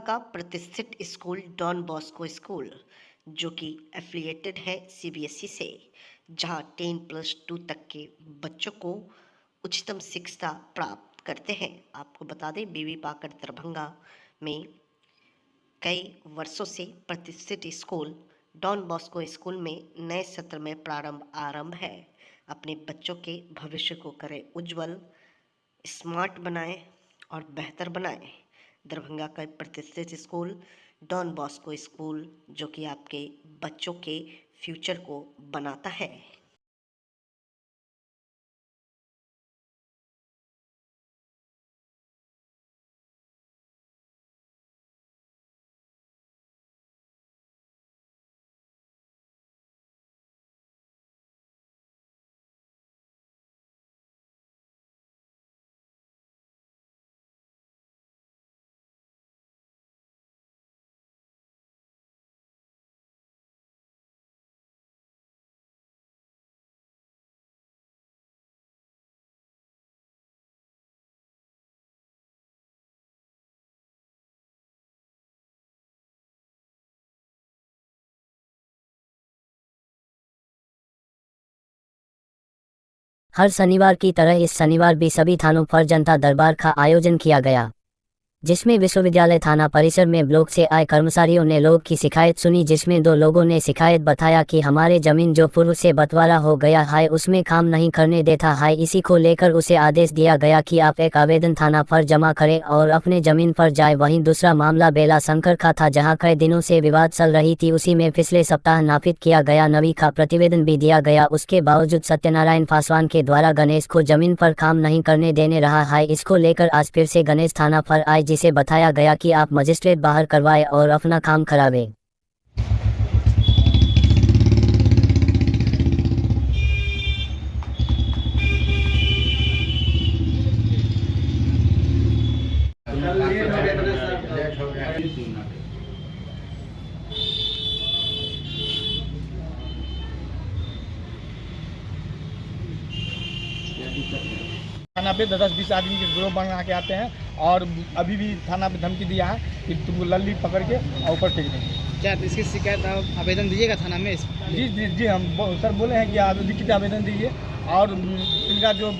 का प्रतिष्ठित school don Bosco school, जो कि एफिलिएटेड है सीबीएसई से, जहां 10+2 तक के बच्चों को उच्चतम शिक्षा प्राप्त करते हैं। आपको बता दें, बीवी पाकर दरभंगा में कई वर्षों से प्रतिष्ठित स्कूल डॉन बॉस्को स्कूल में नए सत्र में आरंभ है। अपने बच्चों के भविष्य को करें उज्जवल, स्मार्ट बनाएं और बेहतर बनाएं। दरभंगा का प्रतिष्ठित स्कूल डॉन बॉस्को स्कूल, जो कि आपके बच्चों के फ्यूचर को बनाता है। हर शनिवार की तरह इस शनिवार भी सभी थानों पर जनता दरबार का आयोजन किया गया, जिसमें विश्वविद्यालय थाना परिसर में ब्लॉक से आए कर्मचारियों ने लोग की शिकायत सुनी, जिसमें 2 लोगों ने शिकायत बताया कि हमारे जमीन जो पूर्व से बंटवारा हो गया है उसमें काम नहीं करने देता है। इसी को लेकर उसे आदेश दिया गया कि आप एक आवेदन थाना पर जमा करें और अपने जमीन पर जाए। वहीं दूसरा मामला बेला शंकर का था, जहां कई दिनों से विवाद चल रही थी। उसी में पिछले सप्ताह नापित किया गया नवी का प्रतिवेदन भी दिया गया। उसके बावजूद सत्यनारायण पासवान के द्वारा गणेश को जमीन पर काम नहीं करने देने रहा है। इसको लेकर आज फिर से गणेश थाना पर आए, जिसे बताया गया कि आप मजिस्ट्रेट बाहर करवाए और अपना काम करावे। थाना पे 10-20 आदमी के ग्रुप बना के आते हैं और अभी भी थाना पे धमकी दिया है कि तुमको लल्ली पकड़ के ऊपर फेंक देंगे। क्या इसकी शिकायत आप आवेदन दीजिएगा थाना में? जी हम सर बोले हैं कि लिखित आवेदन दीजिए। और इनका जो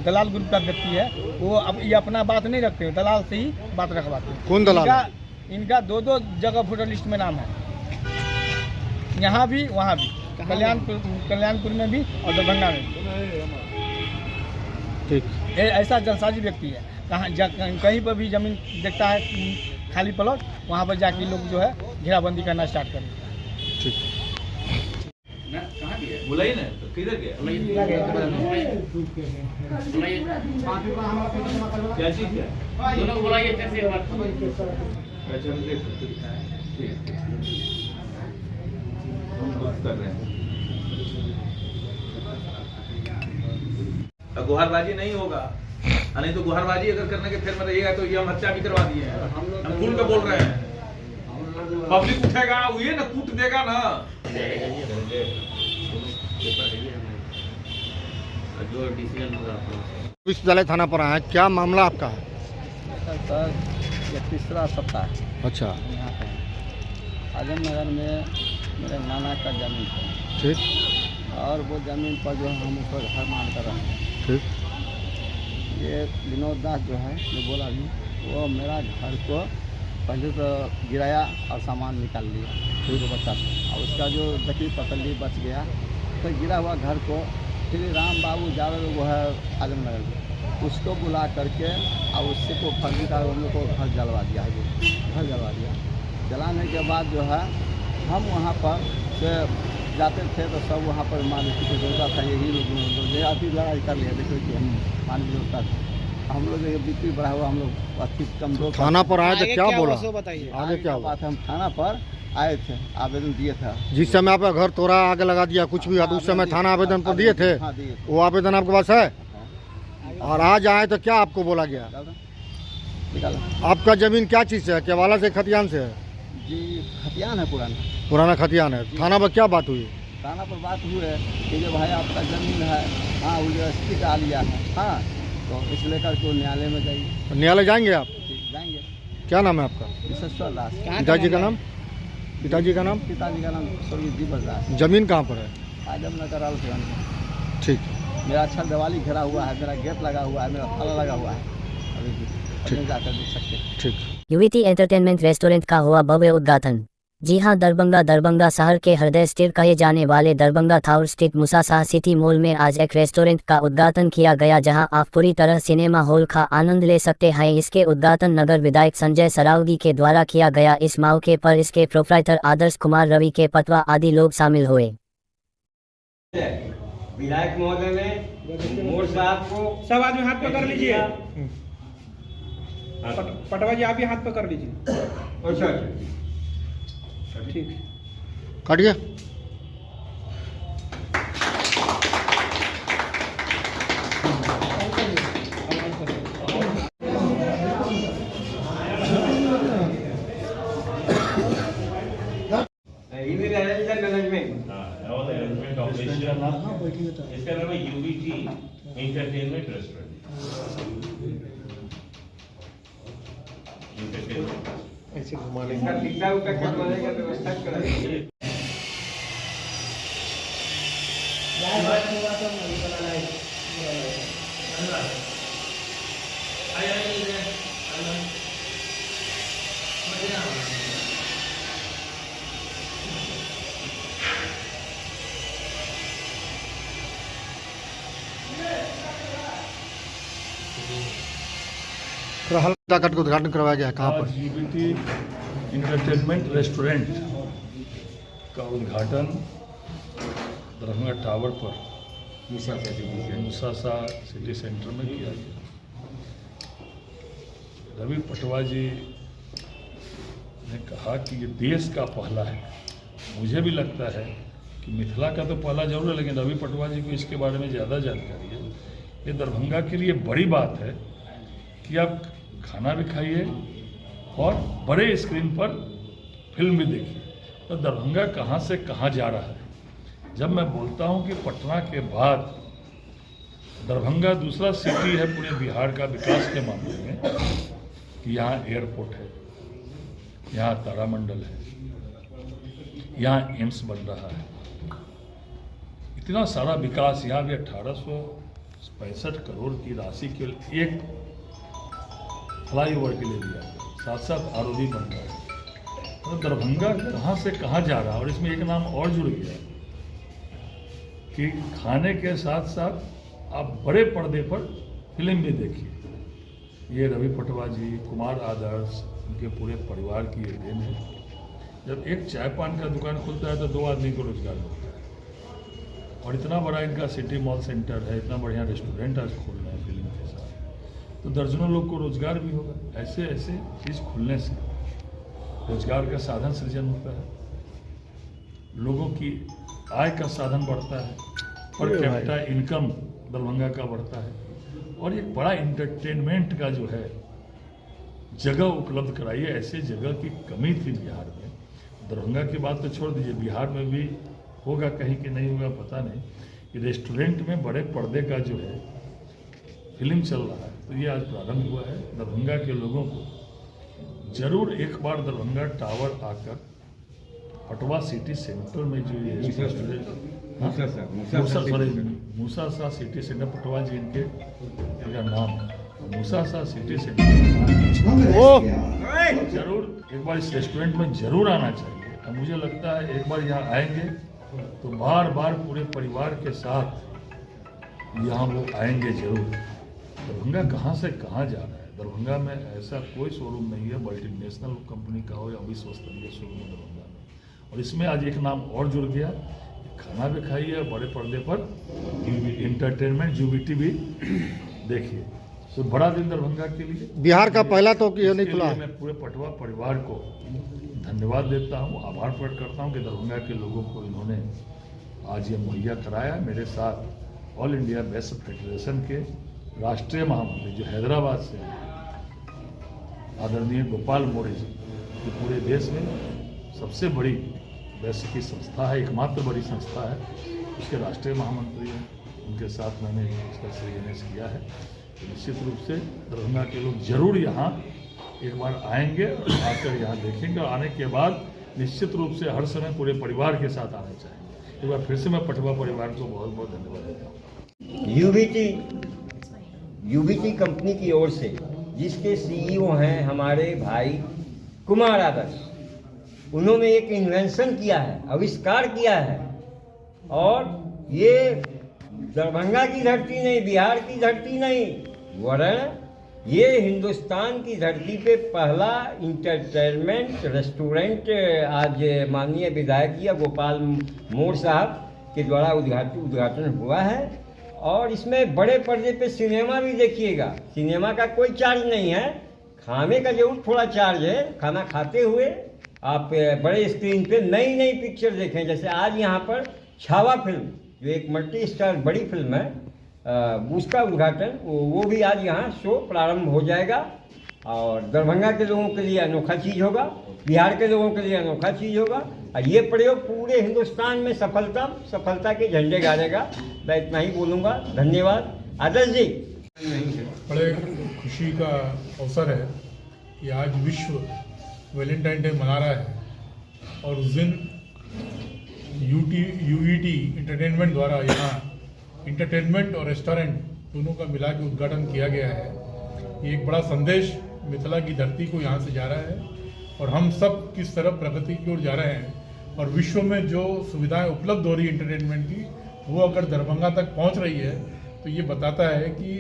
दलाल ग्रुप का व्यक्ति है वो अब ये अपना बात नहीं रखते हैं, दलाल से ही बात रखवाते हैं। कौन दलाल? इनका 2 जगह वोटर लिस्ट में नाम है, यहाँ भी वहाँ भी, कल्याणपुर में भी और दरभंगा में भी। ठीक, ऐसा जलसाजी व्यक्ति है। कहीं पर भी जमीन देखता है खाली प्लॉट, वहाँ पर जाके लोग जो है घेराबंदी करना स्टार्ट कर देता है। ठीक, कहाँ गया? बुलाइए ना, तो किधर गया? क्या चीज़ है? दोनों बुलाइए कैसे अच्छा, हम देख सकते हैं। ठीक है, हम बात कर रहे हैं। गुहारबाजी नहीं होगा, नहीं तो गुहारबाजी अगर करने के फिर में रहिएगा तो ये हम हत्या भी करवा दिए हैं। हम खुल के बोल रहे हैं, पब्लिक उठेगा ये ना कूट देगा ना। जो डिसीजन होगा विश्वविद्यालय थाना पर आए, क्या मामला आपका है? सर, ये तीसरा सप्ताह है। अच्छा, यहाँ पे आजमनगर में मेरे नाना का जमीन है। ठीक, और वो ज़मीन पर जो हम उसको घर मान कर रहे हैं। ठीक, ये विनोद दास जो है जो बोला भी, वो मेरा घर को पहले तो गिराया और सामान निकाल लिया, फिर बच्चा से। और उसका जो दकी पतली बच गया, तो गिरा हुआ घर को फिर राम बाबू जावेद वो है आजमनगर में, उसको बुला करके और उससे को फर्जी का उन लोग को घर जलवा दिया है। घर जलवा दिया, जलाने के बाद जो है हम वहाँ पर से जाते थे तो सब वहाँ पर मान की जरूरत था। यही लोग अभी लड़ाई कर लिया, देखो कि हम मान की जरूरत था। हम लोग ये बीपी बढ़ा हुआ, हम लोग अति कमजोर। थाना पर आए तो क्या बोला? बताइए आगे क्या बात है? हम थाना पर आए थे, आवेदन दिए थे। जिस समय आपका घर तोड़ा आगे लगा दिया कुछ भी, उस समय थाना आवेदन पर दिए थे? हाँ, दिए थे। वो आवेदन आपके पास है? और आज आए तो क्या आपको बोला गया? निकाला। आपका जमीन क्या चीज़ से है? केवाला से, खतियान से है? जी, खतियान है पुराना। पुराना खतियान है। थाना पर क्या बात हुई? थाना पर बात हुई है कि जो भाई आपका ज़मीन है, हाँ वो रजिस्ट्री करा लिया है, हाँ, तो इस लेकर के न्यायालय में जाइए। न्यायालय जाएंगे आप? जाएंगे। क्या नाम है आपका? विशेश्वर दास। पिताजी का नाम? पिताजी का नाम? पिताजी का नाम स्वर्गीय दीपक दास। जमीन कहाँ पर है? आजमनगर आलफगंज। ठीक। मेरा अच्छा दिवाली घिरा हुआ है, मेरा गेट लगा हुआ है, मेरा ताला लगा हुआ है। अभी भी जाकर देख सकते हैं। ठीक। यूवीटी एंटरटेनमेंट रेस्टोरेंट का हुआ भव्य उद्घाटन। जी हां, दरभंगा शहर के हृदय स्थित कहे जाने वाले दरभंगा टावर स्थित मूसा शाह सिटी मॉल में आज एक रेस्टोरेंट का उद्घाटन किया गया, जहां आप पूरी तरह सिनेमा हॉल का आनंद ले सकते हैं। इसके उद्घाटन नगर विधायक संजय सरावगी के द्वारा किया गया। इस मौके पर इसके प्रोप्राइटर आदर्श कुमार रवि के पटवा आदि लोग शामिल हुए। विधायक महोदय ने मोर साहब को सब आदमी हाथ पकड़ लीजिए। पटवा जी आप भी हाथ पकड़ लीजिए। ठीक। कट गया। इसका नाम है यूवीटी एंटरटेनमेंट रेस्टोरेंट। ऐसे घुमाने का व्यवस्था कराइए। कट का उद्घाटन करवाया गया है। कहाँ पर? यूवीटी एंटरटेनमेंट रेस्टोरेंट का उद्घाटन दरभंगा टावर पर मूसा शाह सिटी सेंटर में किया गया। रवि पटवा जी ने कहा कि ये देश का पहला है। मुझे भी लगता है कि मिथिला का तो पहला जरूर है, लेकिन रवि पटवा जी को इसके बारे में ज़्यादा जानकारी है। ये दरभंगा के लिए बड़ी बात है कि आप खाना भी खाइए और बड़े स्क्रीन पर फिल्म भी देखिए। तो दरभंगा कहाँ से कहाँ जा रहा है। जब मैं बोलता हूँ कि पटना के बाद दरभंगा दूसरा सिटी है पूरे बिहार का विकास के मामले में, कि यहाँ एयरपोर्ट है, यहाँ तारामंडल है, यहाँ एम्स बन रहा है, इतना सारा विकास। यहाँ भी 1865 करोड़ की राशि केवल एक फ्लाईओवर के लिए दिया गया, साथ साथ आरओबी बन रहा है। तो दरभंगा कहाँ से कहाँ जा रहा है। और इसमें एक नाम और जुड़ गया कि खाने के साथ साथ आप बड़े पर्दे पर फिल्म भी देखिए। ये रवि पटवा जी, कुमार आदर्श, उनके पूरे परिवार की ये देन है। जब एक चाय पान का दुकान खुलता है तो 2 आदमी को रोजगार मिलता है। और इतना बड़ा इनका सिटी मॉल सेंटर है, इतना बढ़िया रेस्टोरेंट आज खोल रहे हैं फिल्म के साथ, तो दर्जनों लोग को रोजगार भी होगा। ऐसे ऐसे चीज़ खुलने से रोजगार का साधन सृजन होता है, लोगों की आय का साधन बढ़ता है, पर कैपिटा इनकम दरभंगा का बढ़ता है। और एक बड़ा इंटरटेनमेंट का जो है जगह उपलब्ध कराई है। ऐसे जगह की कमी थी बिहार में। दरभंगा की बात तो छोड़ दीजिए, बिहार में भी होगा कहीं कि नहीं होगा पता नहीं, कि रेस्टोरेंट में बड़े पर्दे का जो है फिल्म चल रहा है। तो ये आज प्रारंभ हुआ है। दरभंगा के लोगों को जरूर एक बार दरभंगा टावर आकर पटवा सिटी सेंटर में जो ये मूसा शाह सिटी सेंटर, पटवा जी इनके नाम है, मूसा शाह सिटी सेंटर, जरूर एक बार इस रेस्टोरेंट में जरूर आना चाहिए। और मुझे लगता है एक बार यहाँ आएंगे तो बार बार पूरे परिवार के साथ यहाँ वो आएंगे जरूर। दरभंगा कहाँ से कहाँ जा रहा है। दरभंगा में ऐसा कोई शोरूम नहीं है मल्टीनेशनल कंपनी का हो या विश्व स्तरीय शोरूम है दरभंगा में। और इसमें आज एक नाम और जुड़ गया, खाना भी खाइए, बड़े पर्दे पर इंटरटेनमेंट यूवीटी भी देखिए। तो बड़ा दिन दरभंगा के लिए, बिहार का पहला तो ये नहीं खुला। मैं पूरे पटवा परिवार को धन्यवाद देता हूँ, आभार प्रकट करता हूँ कि दरभंगा के लोगों को इन्होंने आज ये मुहैया कराया। मेरे साथ ऑल इंडिया बेस्ट फेडरेशन के राष्ट्रीय महामंत्री जो हैदराबाद से हैं, आदरणीय गोपाल मौर्य जी, जो पूरे देश में सबसे बड़ी बेस्ट की संस्था है, एकमात्र बड़ी संस्था है, उसके राष्ट्रीय महामंत्री हैं। उनके साथ मैंने इसका श्री गणेश किया है। तो निश्चित रूप से दरभंगा के लोग जरूर यहाँ एक बार आएंगे और आकर यहाँ देखेंगे, और आने के बाद निश्चित रूप से हर समय पूरे परिवार के साथ आना चाहेंगे। एक बार फिर से मैं पटवा परिवार को बहुत बहुत धन्यवाद देता हूँ। यूबीटी कंपनी की ओर से, जिसके सीईओ हैं हमारे भाई कुमार आदर्श, उन्होंने एक इन्वेंशन किया है, आविष्कार किया है, और ये दरभंगा की धरती नहीं, बिहार की धरती नहीं, वरन ये हिंदुस्तान की धरती पे पहला इंटरटेनमेंट रेस्टोरेंट आज माननीय विधायक जी गोपाल मोर साहब के द्वारा उद्घाटन हुआ है। और इसमें बड़े पर्दे पे सिनेमा भी देखिएगा। सिनेमा का कोई चार्ज नहीं है, खाने का जरूर थोड़ा चार्ज है। खाना खाते हुए आप बड़े स्क्रीन पे नई नई पिक्चर देखें। जैसे आज यहाँ पर छावा फिल्म, जो एक मल्टी स्टार बड़ी फिल्म है, उसका उद्घाटन वो भी आज यहाँ शो प्रारंभ हो जाएगा। और दरभंगा के लोगों के लिए अनोखा चीज़ होगा, बिहार के लोगों के लिए अनोखा चीज़ होगा, और ये प्रयोग पूरे हिंदुस्तान में सफलता के झंडे गाड़ेगा। मैं इतना ही बोलूँगा। धन्यवाद। आदर्श जी, बड़े खुशी का अवसर है कि आज विश्व वैलेंटाइन डे मना रहा है, और उस दिन यूईटी इंटरटेनमेंट द्वारा यहाँ इंटरटेनमेंट और रेस्टोरेंट दोनों का मिला के उद्घाटन किया गया है। ये एक बड़ा संदेश मिथिला की धरती को यहाँ से जा रहा है, और हम सब किस तरफ प्रगति की ओर जा रहे हैं, और विश्व में जो सुविधाएं उपलब्ध हो रही है इंटरटेनमेंट की, वो अगर दरभंगा तक पहुँच रही है तो ये बताता है कि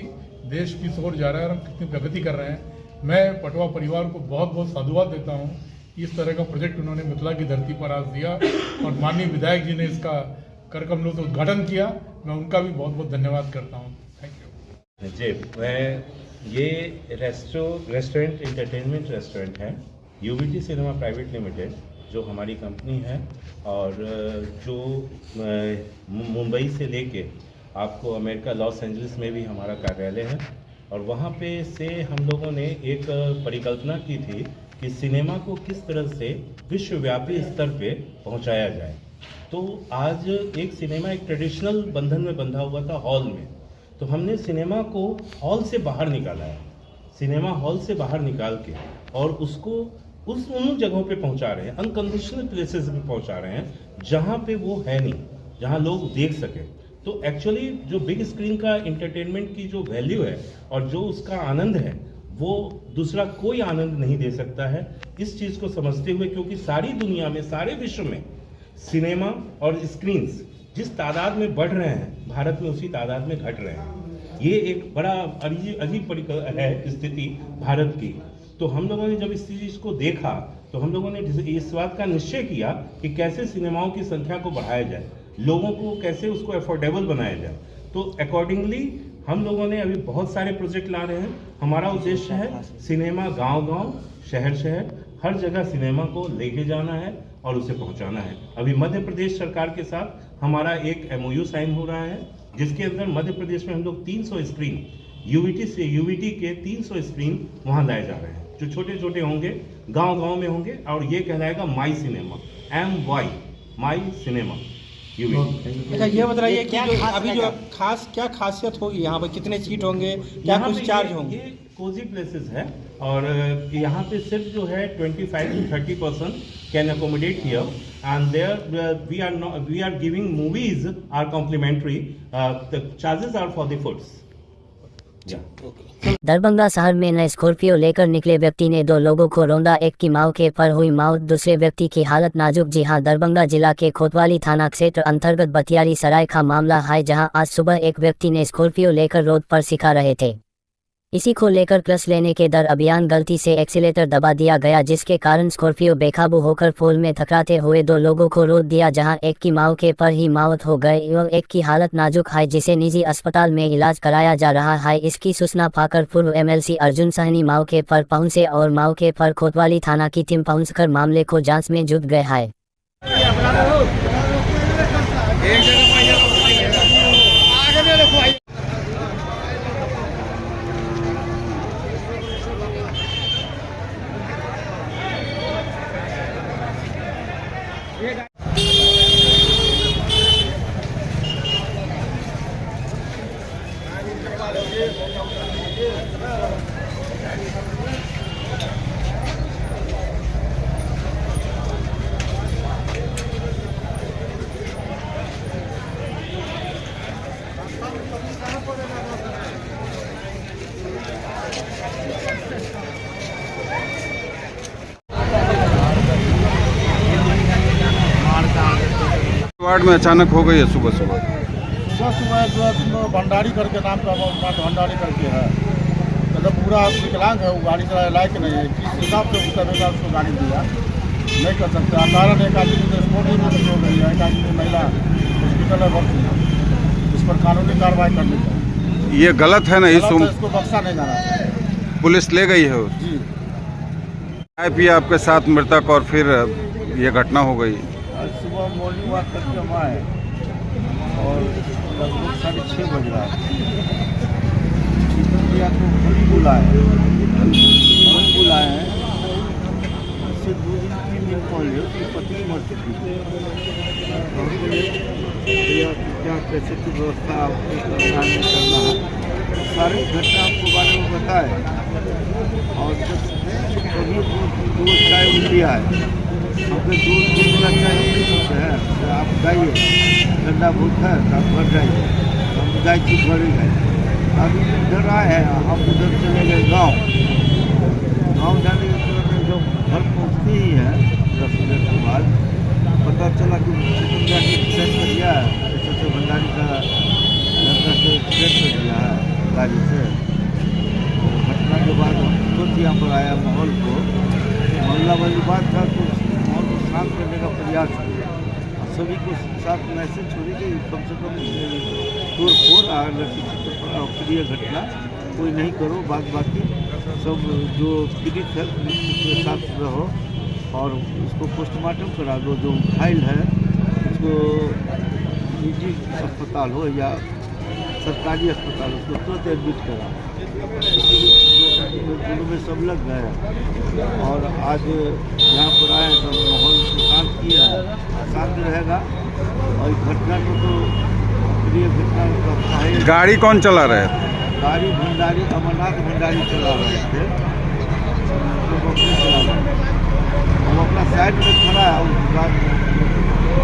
देश किस ओर जा रहा है और हम कितनी प्रगति कर रहे हैं। मैं पटवा परिवार को बहुत बहुत साधुवाद देता हूँ। इस तरह का प्रोजेक्ट उन्होंने मिथिला की धरती पर आज दिया, और माननीय विधायक जी ने इसका कर कमलों से उद्घाटन किया। मैं उनका भी बहुत बहुत धन्यवाद करता हूँ। थैंक यू जी। मैं ये रेस्टोरेंट इंटरटेनमेंट रेस्टोरेंट है, यूबीटी सिनेमा प्राइवेट लिमिटेड, जो हमारी कंपनी है, और जो मुंबई से लेके आपको अमेरिका लॉस एंजलिस में भी हमारा कार्यालय है। और वहाँ पे से हम लोगों ने एक परिकल्पना की थी कि सिनेमा को किस तरह से विश्वव्यापी स्तर पे पहुँचाया जाए। तो आज एक सिनेमा एक ट्रेडिशनल बंधन में बंधा हुआ था हॉल में, तो हमने सिनेमा को हॉल से बाहर निकाला है। सिनेमा हॉल से बाहर निकाल के और उसको उन जगहों पे पहुंचा रहे हैं, अनकंडीशनल प्लेसेस पे पहुंचा रहे हैं जहां पे वो है नहीं, जहां लोग देख सके। तो एक्चुअली जो बिग स्क्रीन का इंटरटेनमेंट की जो वैल्यू है और जो उसका आनंद है, वो दूसरा कोई आनंद नहीं दे सकता है। इस चीज़ को समझते हुए, क्योंकि सारी दुनिया में, सारे विश्व में सिनेमा और स्क्रीन्स जिस तादाद में बढ़ रहे हैं, भारत में उसी तादाद में घट रहे हैं। ये एक बड़ा अजीब है स्थिति भारत की। तो हम लोगों ने जब इस चीज़ को देखा, तो हम लोगों ने इस बात का निश्चय किया कि कैसे सिनेमाओं की संख्या को बढ़ाया जाए, लोगों को कैसे उसको अफोर्डेबल बनाया जाए। तो अकॉर्डिंगली हम लोगों ने अभी बहुत सारे प्रोजेक्ट ला रहे हैं। हमारा उद्देश्य है सिनेमा गांव-गांव, शहर-शहर, हर जगह सिनेमा को लेके जाना है और उसे पहुंचाना है। अभी मध्य प्रदेश सरकार के साथ हमारा एक MOU साइन हो रहा है, जिसके अंदर मध्य प्रदेश में हम लोग 300 स्क्रीन यूवीटी के 300 स्क्रीन वहाँ लाए जा रहे हैं, जो छोटे छोटे होंगे, गांव-गांव में होंगे, और ये कहलाएगा माई सिनेमा, MY माई सिनेमा यूवीटी। अच्छा, ये बताइए कि अभी जो क्या खासियत होगी यहाँ पर, कितने सीट होंगे, क्या कुछ चार्ज होंगे? ये कोजी प्लेसेस है, और यहाँ पे सिर्फ जो है 25 to 30% can accommodate here, and there we are giving movies are complimentary, the charges are for the foods. Darbhanga शहर में नए स्कॉर्पियो लेकर निकले व्यक्ति ने 2 लोगों को रौंदा। एक की मां के पर हुई मौत, दूसरे व्यक्ति की हालत नाजुक। जी हां, दरभंगा जिला के कोतवाली थाना क्षेत्र अंतर्गत बतियारी सराय का मामला है, जहां आज सुबह एक व्यक्ति ने स्कॉर्पियो लेकर रोड पर सिखा रहे थे। इसी को लेकर क्लच लेने के दर अभियान गलती से एक्सीलेटर दबा दिया गया, जिसके कारण स्कॉर्पियो बेकाबू होकर पोल में टकराते हुए 2 लोगों को रोक दिया, जहां एक की मौके पर ही मौत हो गई एवं एक की हालत नाजुक है, जिसे निजी अस्पताल में इलाज कराया जा रहा है। इसकी सूचना पाकर पूर्व MLC अर्जुन सहनी मौके पर पहुंचे और मौके पर कोतवाली थाना की टीम पहुंचकर मामले को जांच में जुट गए है। घाट में अचानक हो गई है सुबह सुबह? सुबह जो है भंडारी करके नाम का भंडारी करके है, मतलब पूरा विकलांग है, वो गाड़ी चलाने लायक नहीं है। किस हिसाब से उतरेगा उसको गाड़ी दिया नहीं कर सकते। कारण एक आदमी तो स्पोर्ट ही में हो गई है, एक आदमी महिला हॉस्पिटल में भर्ती है, इस पर कानूनी कार्रवाई करनी चाहिए। ये गलत है नहीं? इसको बख्शा नहीं जाना चाहिए। पुलिस ले गई है जी। चाय पिया आपके साथ मृतक और फिर ये घटना हो गई? आज सुबह मॉर्निंग वॉक करके हम आए और लगभग 6:30 बज रहा है। तो पुलिस बुलाए हैं, उससे 2-3 दिन पहले उसकी पत्नी मर चुकी थी। क्या कैसे की व्यवस्था आपको करना है, सारी घटना आपको बारे में बताए और कभी दूध चाय दिया है। हमको दूध वाला चाय नहीं सकते हैं, तो आप जाइए, ठंडा भूख है तो आप घर जाइए, हम गाय की घर ही गए। अभी इधर आए हैं, हम उधर चले गए गाँव जाने के बाद जब घर पहुँचते ही है 10 मिनट के बाद पता चला कि चिकनगा की एक्सीडेंट कर दिया है, जैसे भंडारी का लड़का से एक्सीडेंट कर दिया है गाड़ी से। घटना के बाद हम तुरंत यहाँ पर आया माहौल को, मोहल्ला वाली बात था तो माहौल को शांत करने का प्रयास किया और सभी को साथ मैसेज छोड़ी कि कम से कम तोड़ फोड़ और लड़की से प्रिय घटना कोई नहीं करो, बाकी सब जो पीड़ित है उसके साथ रहो और उसको पोस्टमार्टम करा दो। जो घायल है उसको निजी अस्पताल हो या सरकारी अस्पताल उसको तुरंत एडमिट करा। में सब लग गए और आज यहाँ पर आए तो माहौल को शांत किया है, शांत रहेगा। और घटना को तो प्रिय घटना का गाड़ी कौन चला रहे थे? गाड़ी भंडारी अमरनाथ भंडारी चला रहे थे, हम अपना साइड में खड़ा है। उसके बाद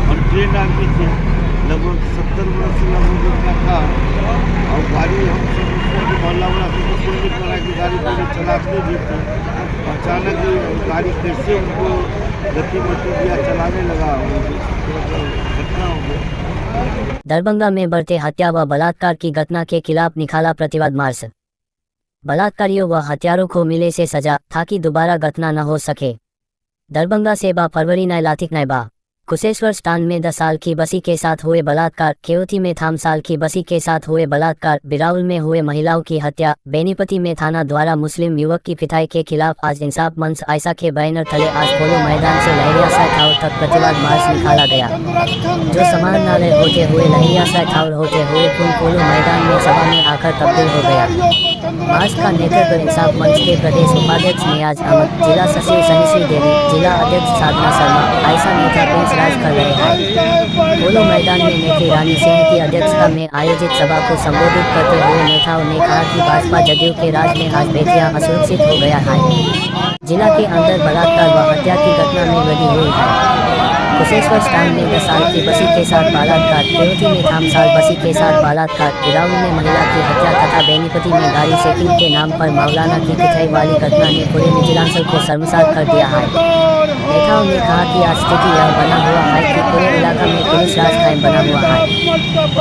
हम ट्रेन आदमी थे, लगभग 70 वर्ष से लगभग इतना था और गाड़ी हम सब मोहल्ला वाला सब कोशिश करा कि गाड़ी पहले चलाते भी थे। अचानक गाड़ी कैसे उनको गति दिया, चलाने लगा, घटना हो गई। दरभंगा में बढ़ते हत्या व बलात्कार की घटना के खिलाफ निकाला प्रतिवाद मार्च। बलात्कारियों व हत्यारों को मिले से सजा ताकि दोबारा घटना न हो सके। दरभंगा से 12 फरवरी नैलाथिक नैबा कुशेश्वर स्टान में 10 साल की बसी के साथ हुए बलात्कार, केवती में 3 साल की बसी के साथ हुए बलात्कार, बिराउल में हुए महिलाओं की हत्या, बेनीपति में थाना द्वारा मुस्लिम युवक की पिटाई के खिलाफ आज इंसाफ मंच आयसा के बैनर तले आज पोलो मैदान से लहरियासराय टावर तक प्रतिवाद मार्च निकाला गया, जो समाहरणालय होते हुए लहरियासराय टावर होते हुए पोलो मैदान में सभा में आकर तब्दील हो गया। मार्च का नेतृत्व इंसाफ मंच के प्रदेश उपाध्यक्ष नियाज अहमद, जिला सचिव सनीश्री देवी, जिला अध्यक्ष साधना शर्मा, आयसा नेता प्रिंस राज कर रहे हैं। पोलो मैदान में नेत्री रानी सिंह की अध्यक्षता में आयोजित सभा को संबोधित करते हुए नेताओं ने कहा कि भाजपा जदयू के राज में आज बेटियां असुरक्षित हो गया है। जिला के अंदर बलात्कार व हत्या की घटना में वृद्धि हुई है। कुशेश्वर स्टान में 10 साल की बसी के साथ बलात्कार, केवती में 3 साल बसी के साथ बलात्कार, बिराउल में महिला की हत्या तथा बेनीपति में गाड़ी सेटिंग के नाम पर मौलाना की पिटाई वाली घटना ने पूरे मिथिलांचल को शर्मसार कर दिया है। नेताओं ने कहा कि आज स्थिति यह बना हुआ है कि पूरे इलाका में पुलिस राज कायम बना हुआ है,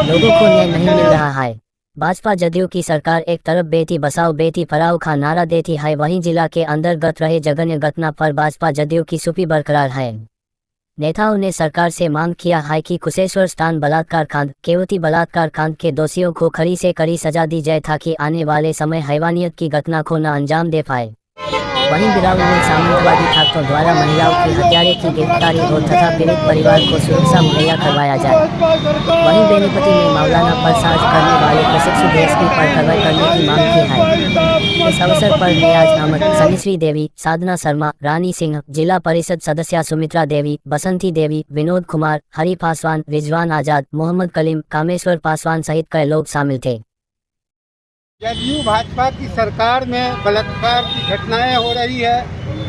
लोगों को न्याय नहीं मिल रहा है। भाजपा जदयू की सरकार एक तरफ बेटी बचाओ बेटी पढ़ाओ का नारा देती है, वहीं जिला के अंतर्गत रहे जघन्य घटना पर भाजपा जदयू की चुप्पी बरकरार है। नेताओं ने सरकार से मांग किया है कि कुशेश्वर स्टान बलात्कार कांड, केवती बलात्कार कांड के दोषियों को कड़ी से कड़ी सजा दी जाए ताकि आने वाले समय हैवानियत की घटना को न अंजाम दे पाए। वहीं बिराउल में सामंतवादी ताकतों द्वारा महिलाओं की हत्यारे की गिरफ्तारी हो तथा पीड़ित परिवार को सुरक्षा मुहैया करवाया जाए। वहीं बेनीपति में मौलाना पर साज करने वाले प्रशिक्षु डीएसपी पर कार्रवाई करने की मांग की है। इस अवसर पर नियाज अहमद, सनीश्री देवी, साधना शर्मा, रानी सिंह, जिला परिषद सदस्य सुमित्रा देवी, बसंती देवी, विनोद कुमार, हरि पासवान, रिजवान आजाद, मोहम्मद कलीम, कामेश्वर पासवान सहित कई लोग शामिल थे। जदयू भाजपा की सरकार में बलात्कार की घटनाएं हो रही है,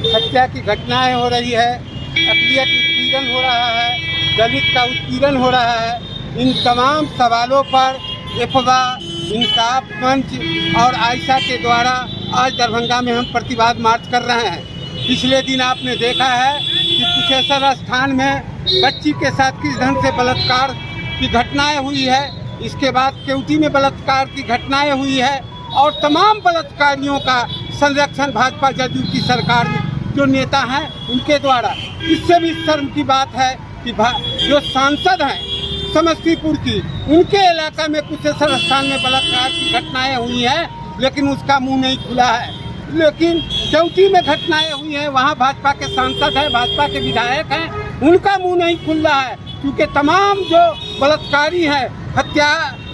हत्या की घटनाएं हो रही है, अक़लियत उत्पीड़न हो रहा है, दलित का उत्पीड़न हो रहा है। इन तमाम सवालों पर एफवा, इंसाफ मंच और आयशा के द्वारा आज दरभंगा में हम प्रतिवाद मार्च कर रहे हैं। पिछले दिन आपने देखा है कि कुशेश्वर स्थान में बच्ची के साथ किस ढंग से बलात्कार की घटनाएं हुई है, इसके बाद केवटी में बलात्कार की घटनाएं हुई है और तमाम बलात्कारियों का संरक्षण भाजपा जदयू की सरकार में जो नेता हैं उनके द्वारा। इससे भी शर्म की बात है कि जो सांसद हैं समस्तीपुर की, उनके इलाका में कुशेश्वर स्थान में बलात्कार की घटनाएं हुई हैं, लेकिन उसका मुंह नहीं खुला है। लेकिन केवटी में घटनाएं हुई हैं, वहाँ भाजपा के सांसद हैं, भाजपा के विधायक हैं, उनका मुंह नहीं खुल रहा है, क्योंकि तमाम जो बलात्कारी हैं, हत्या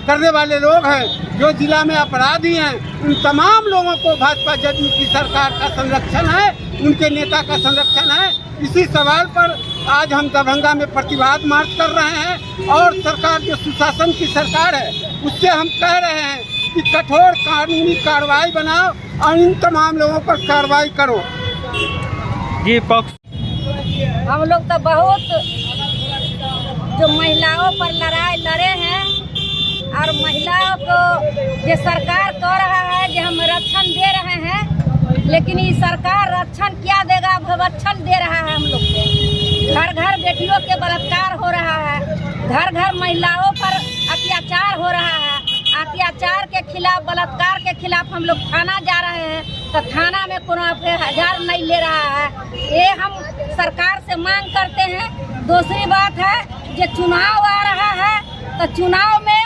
करने वाले लोग हैं, जो जिला में अपराधी हैं, उन तमाम लोगों को भाजपा जदयू की सरकार का संरक्षण है, उनके नेता का संरक्षण है। इसी सवाल पर आज हम दरभंगा में प्रतिवाद मार्च कर रहे हैं और सरकार जो सुशासन की सरकार है उससे हम कह रहे हैं कि कठोर कानूनी कार्रवाई बनाओ और इन तमाम लोगों पर कार्रवाई करो। ये पक्ष हम लोग तो बहुत जो महिलाओं पर लड़ाई लड़े हैं और महिलाओं को ये सरकार कह रहा है कि हम रक्षण दे रहे हैं, लेकिन ये सरकार रक्षण क्या देगा, भवक्षण दे रहा है हम लोग को। घर घर बेटियों के बलात्कार हो रहा है, घर घर महिलाओं पर अत्याचार हो रहा है। अत्याचार के खिलाफ, बलात्कार के खिलाफ हम लोग थाना जा रहे हैं तो थाना में कोनो हजार नहीं ले रहा है। ये हम सरकार से मांग करते हैं। दूसरी बात है, जो चुनाव आ रहा है तो चुनाव में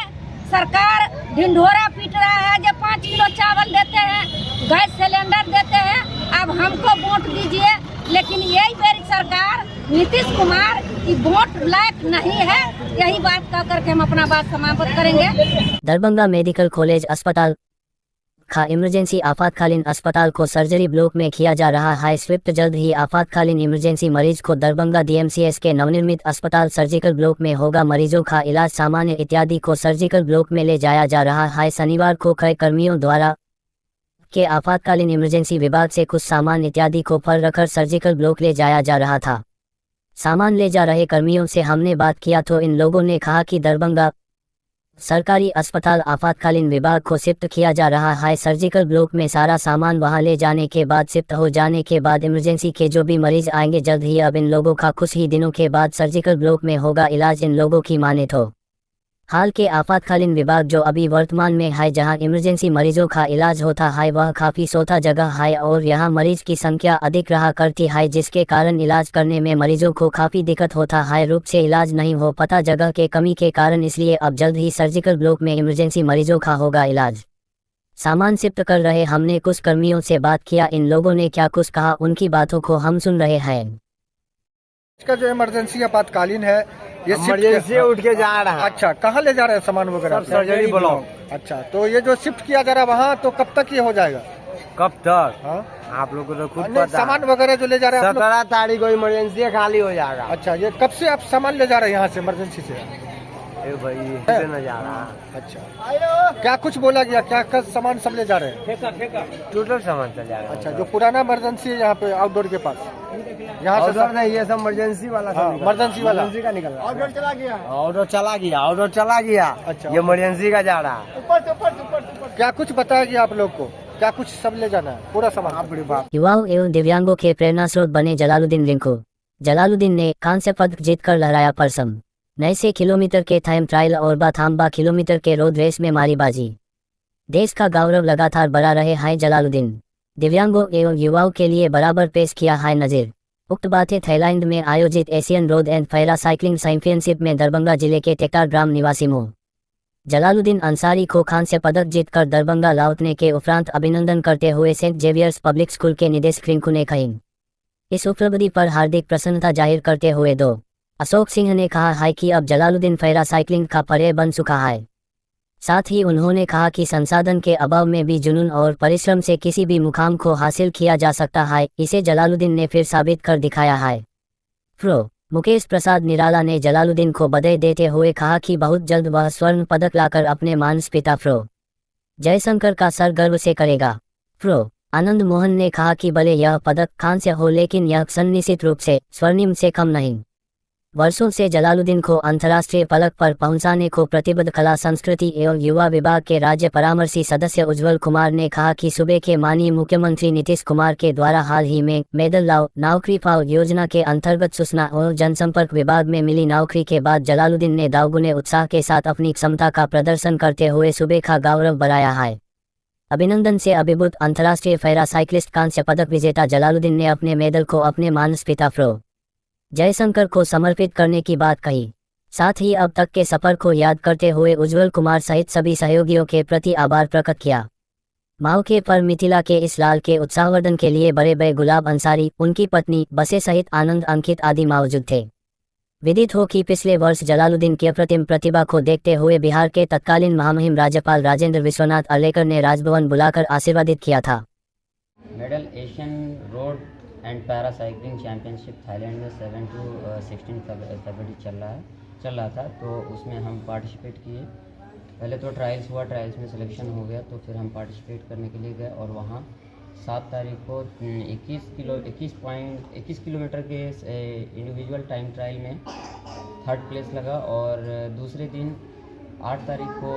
सरकार ढिंढोरा पीट रहा है, जो 5 किलो चावल देते हैं, गैस सिलेंडर देते हैं, अब हमको वोट दीजिए। लेकिन यही मेरी सरकार नीतीश कुमार की वोट लायक नहीं है। यही बात कह करके हम अपना बात समाप्त करेंगे। दरभंगा मेडिकल कॉलेज अस्पताल का इमरजेंसी आपातकालीन अस्पताल को सर्जरी ब्लॉक में किया जा रहा है शिफ्ट। जल्द ही आपातकालीन इमरजेंसी मरीज को दरभंगा DMCS के नवनिर्मित अस्पताल सर्जिकल ब्लॉक में होगा। मरीजों का इलाज, सामान्य इत्यादि को सर्जिकल ब्लॉक में ले जाया जा रहा है। शनिवार को कई कर्मियों द्वारा के आपातकालीन इमरजेंसी विभाग से कुछ सामान इत्यादि को फर रखकर सर्जिकल ब्लॉक ले जाया जा रहा था। सामान ले जा रहे कर्मियों से हमने बात किया तो इन लोगों ने कहा कि दरभंगा सरकारी अस्पताल आपातकालीन विभाग को शिफ्ट किया जा रहा है। सर्जिकल ब्लॉक में सारा सामान वहां ले जाने के बाद, शिफ्ट हो जाने के बाद इमरजेंसी के जो भी मरीज आएंगे जल्द ही, अब इन लोगों का कुछ ही दिनों के बाद सर्जिकल ब्लॉक में होगा इलाज। इन लोगों की माने तो हाल के आपातकालीन विभाग जो अभी वर्तमान में है, जहां इमरजेंसी मरीजों का इलाज होता है, वह काफ़ी सोता जगह है और यहां मरीज की संख्या अधिक रहा करती है, जिसके कारण इलाज करने में मरीजों को काफ़ी दिक्कत होता है। रूप से इलाज नहीं हो पाता जगह के कमी के कारण, इसलिए अब जल्द ही सर्जिकल ब्लॉक में इमरजेंसी मरीजों का होगा इलाज। सामान शिफ्ट कर रहे हमने कुछ कर्मियों से बात किया, इन लोगों ने क्या कुछ कहा उनकी बातों को हम सुन रहे हैं। इसका जो इमरजेंसी आपातकालीन है, ये इमरजेंसी उठ के जा रहा है। अच्छा, कहाँ ले जा रहे हैं सामान वगैरह? Surgery block. अच्छा, तो ये जो शिफ्ट किया जा रहा है वहाँ, तो कब तक ये हो जाएगा? कब तक? हाँ, आप लोग को तो खुद पता। सामान वगैरह जो ले जा रहे हैं 17 तारीख को इमरजेंसी खाली हो जाएगा। अच्छा, ये कब से आप सामान ले जा रहे हैं यहाँ से इमरजेंसी से? भाई न जा रहा। अच्छा, क्या कुछ बोला गया? क्या सामान सब ले जा रहे हैं? फेंका टोटल सामान चल जाएगा। अच्छा, जो पुराना इमरजेंसी है यहाँ पे आउटडोर के पास, यहाँ से नहीं, ये सब इमरजेंसी वाला, इमरजेंसी वाला का निकल रहा है। ऑर्डर चला गया। अच्छा, ये इमरजेंसी का जा रहा है। ऊपर। क्या कुछ बताया गया आप लोग को? क्या कुछ सब ले जाना है? पूरा सामान? बड़ी बात। युवाओं एवं दिव्यांगों के प्रेरणा स्रोत बने जलालुद्दीन रिंकू। जलालुद्दीन ने कांस्य पदक जीतकर लहराया परचम। 9 किलोमीटर के टाइम ट्रायल और 12 किलोमीटर के रोड रेस में मारी बाजी। देश का गौरव लगातार बढ़ा रहे हैं जलालुद्दीन। दिव्यांगों एवं युवाओं के लिए बराबर पेश किया है नज़ीर। उक्त बातें थाईलैंड में आयोजित Asian road and para cycling championship में दरभंगा जिले के टेकार ग्राम निवासी मो जलालुद्दीन अंसारी को कांस्य पदक जीतकर दरभंगा लौटने के उपरांत अभिनंदन करते हुए सेंट जेवियर्स पब्लिक स्कूल के निदेशक रिंकू ने कही। इस उपलब्धि पर हार्दिक प्रसन्नता जाहिर करते हुए अशोक सिंह ने कहा है कि अब जलालुद्दीन पैरा साइकिलिंग का पर्याय बन चुका है। साथ ही उन्होंने कहा कि संसाधन के अभाव में भी जुनून और परिश्रम से किसी भी मुकाम को हासिल किया जा सकता है, इसे जलालुद्दीन ने फिर साबित कर दिखाया है। प्रो मुकेश प्रसाद निराला ने जलालुद्दीन को बधाई देते हुए कहा कि बहुत जल्द वह स्वर्ण पदक लाकर अपने मानस पिता प्रो जयशंकर का सर गर्व से करेगा। प्रो आनंद मोहन ने कहा कि भले यह पदक कांस्य हो, लेकिन यह सुनिश्चित रूप से स्वर्णिम से कम नहीं। वर्षों से जलालुद्दीन को अंतर्राष्ट्रीय पलक पर पहुंचाने को प्रतिबद्ध कला संस्कृति एवं युवा विभाग के राज्य परामर्शी सदस्य उज्ज्वल कुमार ने कहा कि सूबे के माननीय मुख्यमंत्री नीतीश कुमार के द्वारा हाल ही में मेडल लाओ नौकरी पाओ योजना के अंतर्गत सूचना और जनसंपर्क विभाग में मिली नौकरी के बाद जलालुद्दीन ने दागुने उत्साह के साथ अपनी क्षमता का प्रदर्शन करते हुए सूबे का गौरव बढ़ाया है। अभिनंदन से अभिभूत अंतर्राष्ट्रीय पैरा साइक्लिस्ट कांस्य पदक विजेता जलालुद्दीन ने अपने मेडल को अपने मानस पिता प्रो जयशंकर को समर्पित करने की बात कही। साथ ही अब तक के सफर को याद करते हुए उज्ज्वल कुमार सहित सभी सहयोगियों के प्रति आभार प्रकट किया। मौके पर मिथिला के इस लाल के उत्साहवर्धन के लिए बड़े बड़े गुलाब अंसारी, उनकी पत्नी बसे सहित आनंद अंकित आदि मौजूद थे। विदित हो कि पिछले वर्ष जलालुद्दीन की अप्रतिम प्रतिभा को देखते हुए बिहार के तत्कालीन महामहिम राज्यपाल राजेंद्र विश्वनाथ अर्लेकर ने राजभवन बुलाकर आशीर्वादित किया था। Medal Asian road and para cycling championship Thailand में 7 to 16 फरवरी चल रहा था, तो उसमें हम पार्टिसिपेट किए। पहले तो ट्रायल्स हुआ, ट्रायल्स में सिलेक्शन हो गया, तो फिर हम पार्टिसिपेट करने के लिए गए और वहाँ 7 तारीख को 21 किलोमीटर के इंडिविजुअल टाइम ट्रायल में 3rd प्लेस लगा और दूसरे दिन 8 तारीख को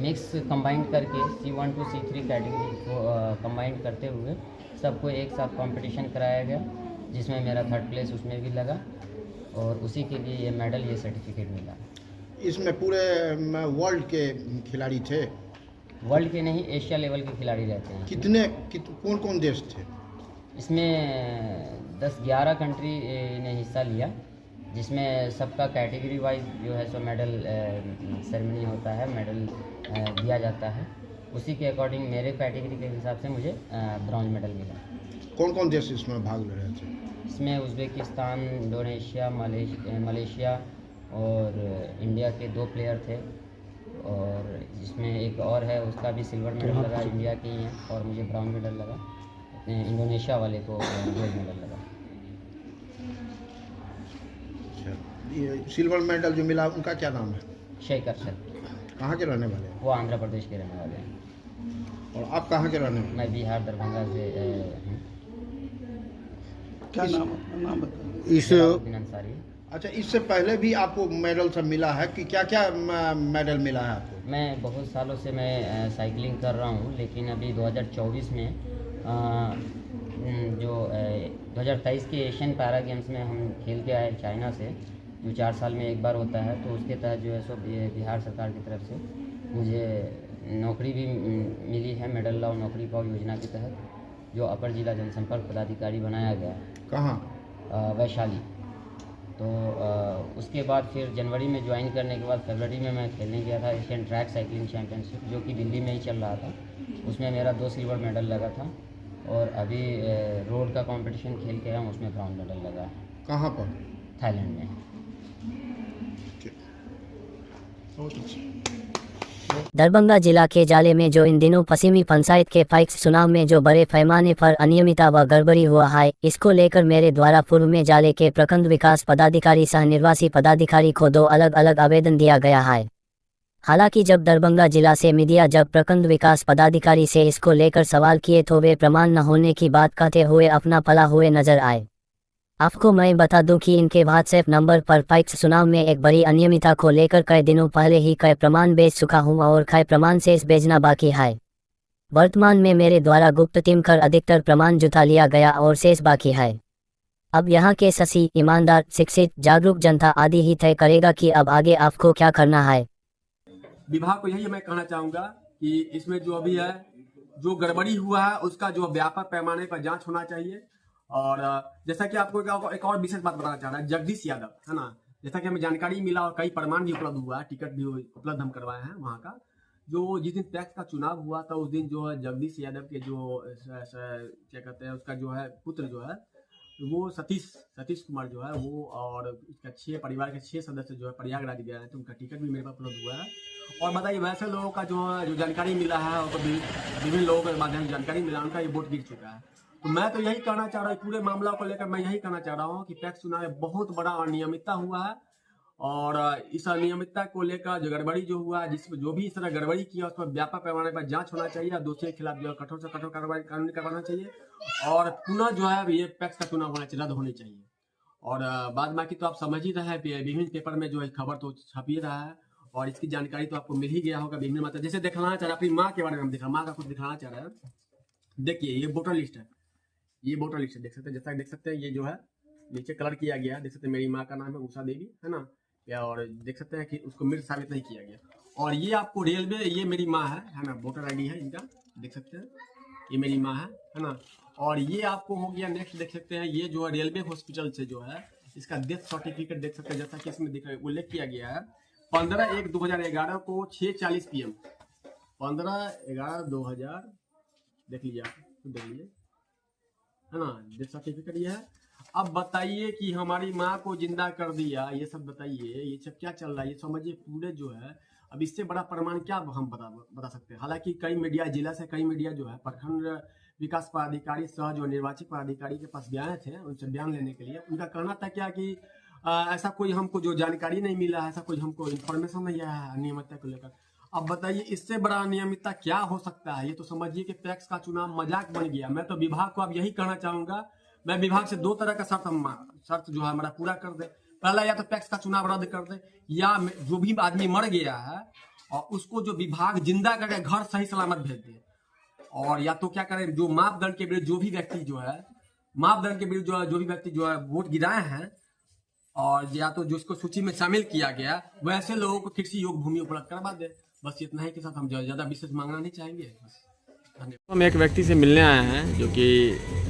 मिक्स कंबाइंड करके C1 to C3 कैटेगरी को कंबाइंड करते हुए सबको एक साथ कंपटीशन कराया गया, जिसमें मेरा 3rd प्लेस उसमें भी लगा और उसी के लिए ये मेडल, ये सर्टिफिकेट मिला। इसमें पूरे वर्ल्ड के खिलाड़ी थे? वर्ल्ड के नहीं, एशिया लेवल के खिलाड़ी रहते हैं। कौन कौन देश थे इसमें? 10-11 कंट्री ने हिस्सा लिया, जिसमें सबका कैटेगरी वाइज जो है सो मेडल सेरेमनी होता है, मेडल दिया जाता है। उसी के अकॉर्डिंग मेरे कैटेगरी के हिसाब से मुझे ब्रॉन्ज मेडल मिला। कौन कौन देश इसमें भाग ले रहे थे? इसमें उज़्बेकिस्तान, इंडोनेशिया, मलेशिया और इंडिया के 2 प्लेयर थे और जिसमें एक और है, उसका भी सिल्वर मेडल लगा, इंडिया के ही हैं, और मुझे ब्राउन मेडल लगा। इंडोनेशिया वाले को गोल्ड मेडल लगा। ये सिल्वर मेडल जो मिला उनका क्या नाम है? शेख अरशद। कहाँ के रहने वाले हैं? वो आंध्र प्रदेश के रहने वाले हैं। और आप कहाँ के रहने वाले? मैं बिहार दरभंगा से हूँ। क्या नाम अंसारी। अच्छा, इससे पहले भी आपको मेडल सब मिला है कि क्या क्या मेडल मिला है आपको? मैं बहुत सालों से मैं साइकिलिंग कर रहा हूँ, लेकिन अभी 2024 में जो 2023 के एशियन पैरा गेम्स में हम खेल के आए चाइना से, जो 4 साल में एक बार होता है, तो उसके तहत जो है सो बिहार सरकार की तरफ से मुझे नौकरी भी मिली है, मेडल लाओ नौकरी पाओ योजना के तहत, जो अपर जिला जनसंपर्क पदाधिकारी बनाया गया। कहाँ? वैशाली। तो उसके बाद फिर जनवरी में ज्वाइन करने के बाद फरवरी में मैं खेलने गया था एशियन ट्रैक साइकिलिंग चैम्पियनशिप, जो कि दिल्ली में ही चल रहा था। उसमें मेरा 2 सिल्वर मेडल लगा था और अभी रोड का कंपटीशन खेल के आया हूँ, उसमें ब्राउन मेडल लगा है। कहाँ पर? थाईलैंड में। दरभंगा जिला के जाले में जो इन दिनों पश्चिमी पंचायत के पैक्स चुनाव में जो बड़े पैमाने पर अनियमितता व गड़बड़ी हुआ है, इसको लेकर मेरे द्वारा पूर्व में जाले के प्रखंड विकास पदाधिकारी सह निर्वासी पदाधिकारी को 2 अलग अलग आवेदन दिया गया है। हालांकि जब दरभंगा जिला से मीडिया जब प्रखंड विकास पदाधिकारी से इसको लेकर सवाल किए तो वे प्रमाण न होने की बात कहते हुए अपना पला हुए नजर आए। आपको मैं बता दूं कि इनके व्हाट्सएप नंबर पर पैक्स चुनाव में एक बड़ी अनियमितता को लेकर कई दिनों पहले ही कई प्रमाण भेज चुका हूं और कई प्रमाण शेष भेजना बाकी है। वर्तमान में मेरे द्वारा गुप्त टीम कर अधिकतर प्रमाण जुटा लिया गया और शेष बाकी है। अब यहाँ के सही, ईमानदार, शिक्षित, जागरूक जनता आदि ही तय करेगा कि अब आगे आपको क्या करना है। विभाग को यही मैं कहना चाहूँगा कि इसमें जो अभी है, जो गड़बड़ी हुआ है उसका जो व्यापक पैमाने पर जांच होना चाहिए। और जैसा कि आपको एक और विशेष बात बताना चाह रहा है, जगदीश यादव है ना, जैसा कि हमें जानकारी मिला और कई प्रमाण भी उपलब्ध हुआ है, टिकट भी उपलब्ध हम करवाए हैं वहाँ का। जो जिस दिन पैक्स का चुनाव हुआ था उस दिन जो है जगदीश यादव के जो क्या कहते हैं, उसका जो है पुत्र जो है वो सतीश कुमार जो है वो, और उसका 6 परिवार के 6 सदस्य जो है प्रयागराज गए हैं, तो उनका टिकट भी मेरे पास उपलब्ध हुआ है। और बताइए, वैसे लोगों का जो जानकारी मिला है और विभिन्न लोगों के माध्यम से जानकारी मिला, उनका ये वोट गिर चुका है। तो मैं तो यही कहना चाह रहा हूँ, पूरे मामला को लेकर मैं यही कहना चाह रहा हूँ कि पैक्स चुनाव में बहुत बड़ा अनियमितता हुआ है और इस अनियमितता को लेकर जो गड़बड़ी जो हुआ है, जिसमें जो भी इस तरह गड़बड़ी किया उस पर व्यापक पैमाने पर जांच होना चाहिए और दोषियों के खिलाफ जो है कठोर से कठोर कार्रवाई कानूनी करवाना चाहिए और पुनः जो है ये पैक्स का चुनाव रद्द होनी चाहिए। और बाद बाकी तो आप समझ ही रहे हैं, विभिन्न पेपर में जो है खबर तो छप ही रहा है और इसकी जानकारी तो आपको मिल ही गया होगा विभिन्न मतलब जैसे दिखाना चाह रहा है अपनी माँ के बारे में, दिखा माँ का कुछ दिखाना चाह रहा है। देखिए ये वोटर लिस्ट है, ये वोटर लिस्ट है, देख सकते हैं, जैसा देख सकते हैं ये जो है नीचे कलर किया गया है, देख सकते हैं मेरी माँ का नाम है उषा देवी, है ना, या और देख सकते हैं कि उसको मृत साबित नहीं किया गया। और ये आपको रेलवे, ये मेरी माँ है ना, वोटर ID है इनका, देख सकते हैं ये मेरी माँ है ना। और ये आपको हो गया नेक्स्ट, देख सकते हैं ये जो है रेलवे हॉस्पिटल से जो है इसका डेथ सर्टिफिकेट देख सकते हैं, जैसा कि इसमें उल्लेख किया गया है 15/1/2011 को 6:40 PM, 15/11/2000 देख लीजिए आप, देख लीजिए, है ना, डेथ सर्टिफिकेट ये है। अब बताइए कि हमारी माँ को जिंदा कर दिया, ये सब बताइए, ये सब क्या चल रहा है, ये समझिए पूरे जो है। अब इससे बड़ा प्रमाण क्या हम बता सकते हैं। हालांकि कई मीडिया, जिला से कई मीडिया जो है प्रखंड विकास पदाधिकारी सह जो निर्वाचित पदाधिकारी के पास गए थे उनसे बयान लेने के लिए, उनका कहना था क्या कि ऐसा कोई हमको जो जानकारी नहीं मिला है, ऐसा कोई हमको इन्फॉर्मेशन नहीं आया है अनियमितता को लेकर। अब बताइए इससे बड़ा अनियमितता क्या हो सकता है। ये तो समझिए कि पैक्स का चुनाव मजाक बन गया। मैं तो विभाग को अब यही कहना चाहूंगा, मैं विभाग से 2 तरह का शर्त जो है हमारा पूरा कर दे। पहला, या तो पैक्स का चुनाव रद्द कर दे, या जो भी आदमी मर गया है और उसको जो विभाग जिंदा करके घर सही सलामत भेज दे। और या तो क्या करें, जो मापदंड के विरुद्ध जो भी व्यक्ति जो है, मापदंड के विरुद्ध जो भी व्यक्ति जो है वोट गिराए हैं, और या तो जो उसको सूची में शामिल किया गया, वैसे लोगों को कृषि योग्य भूमि उपलब्ध करवा दे। बस इतना ही के साथ हम ज्यादा विशेष मांगना नहीं चाहेंगे। हम एक व्यक्ति से मिलने आए हैं जो कि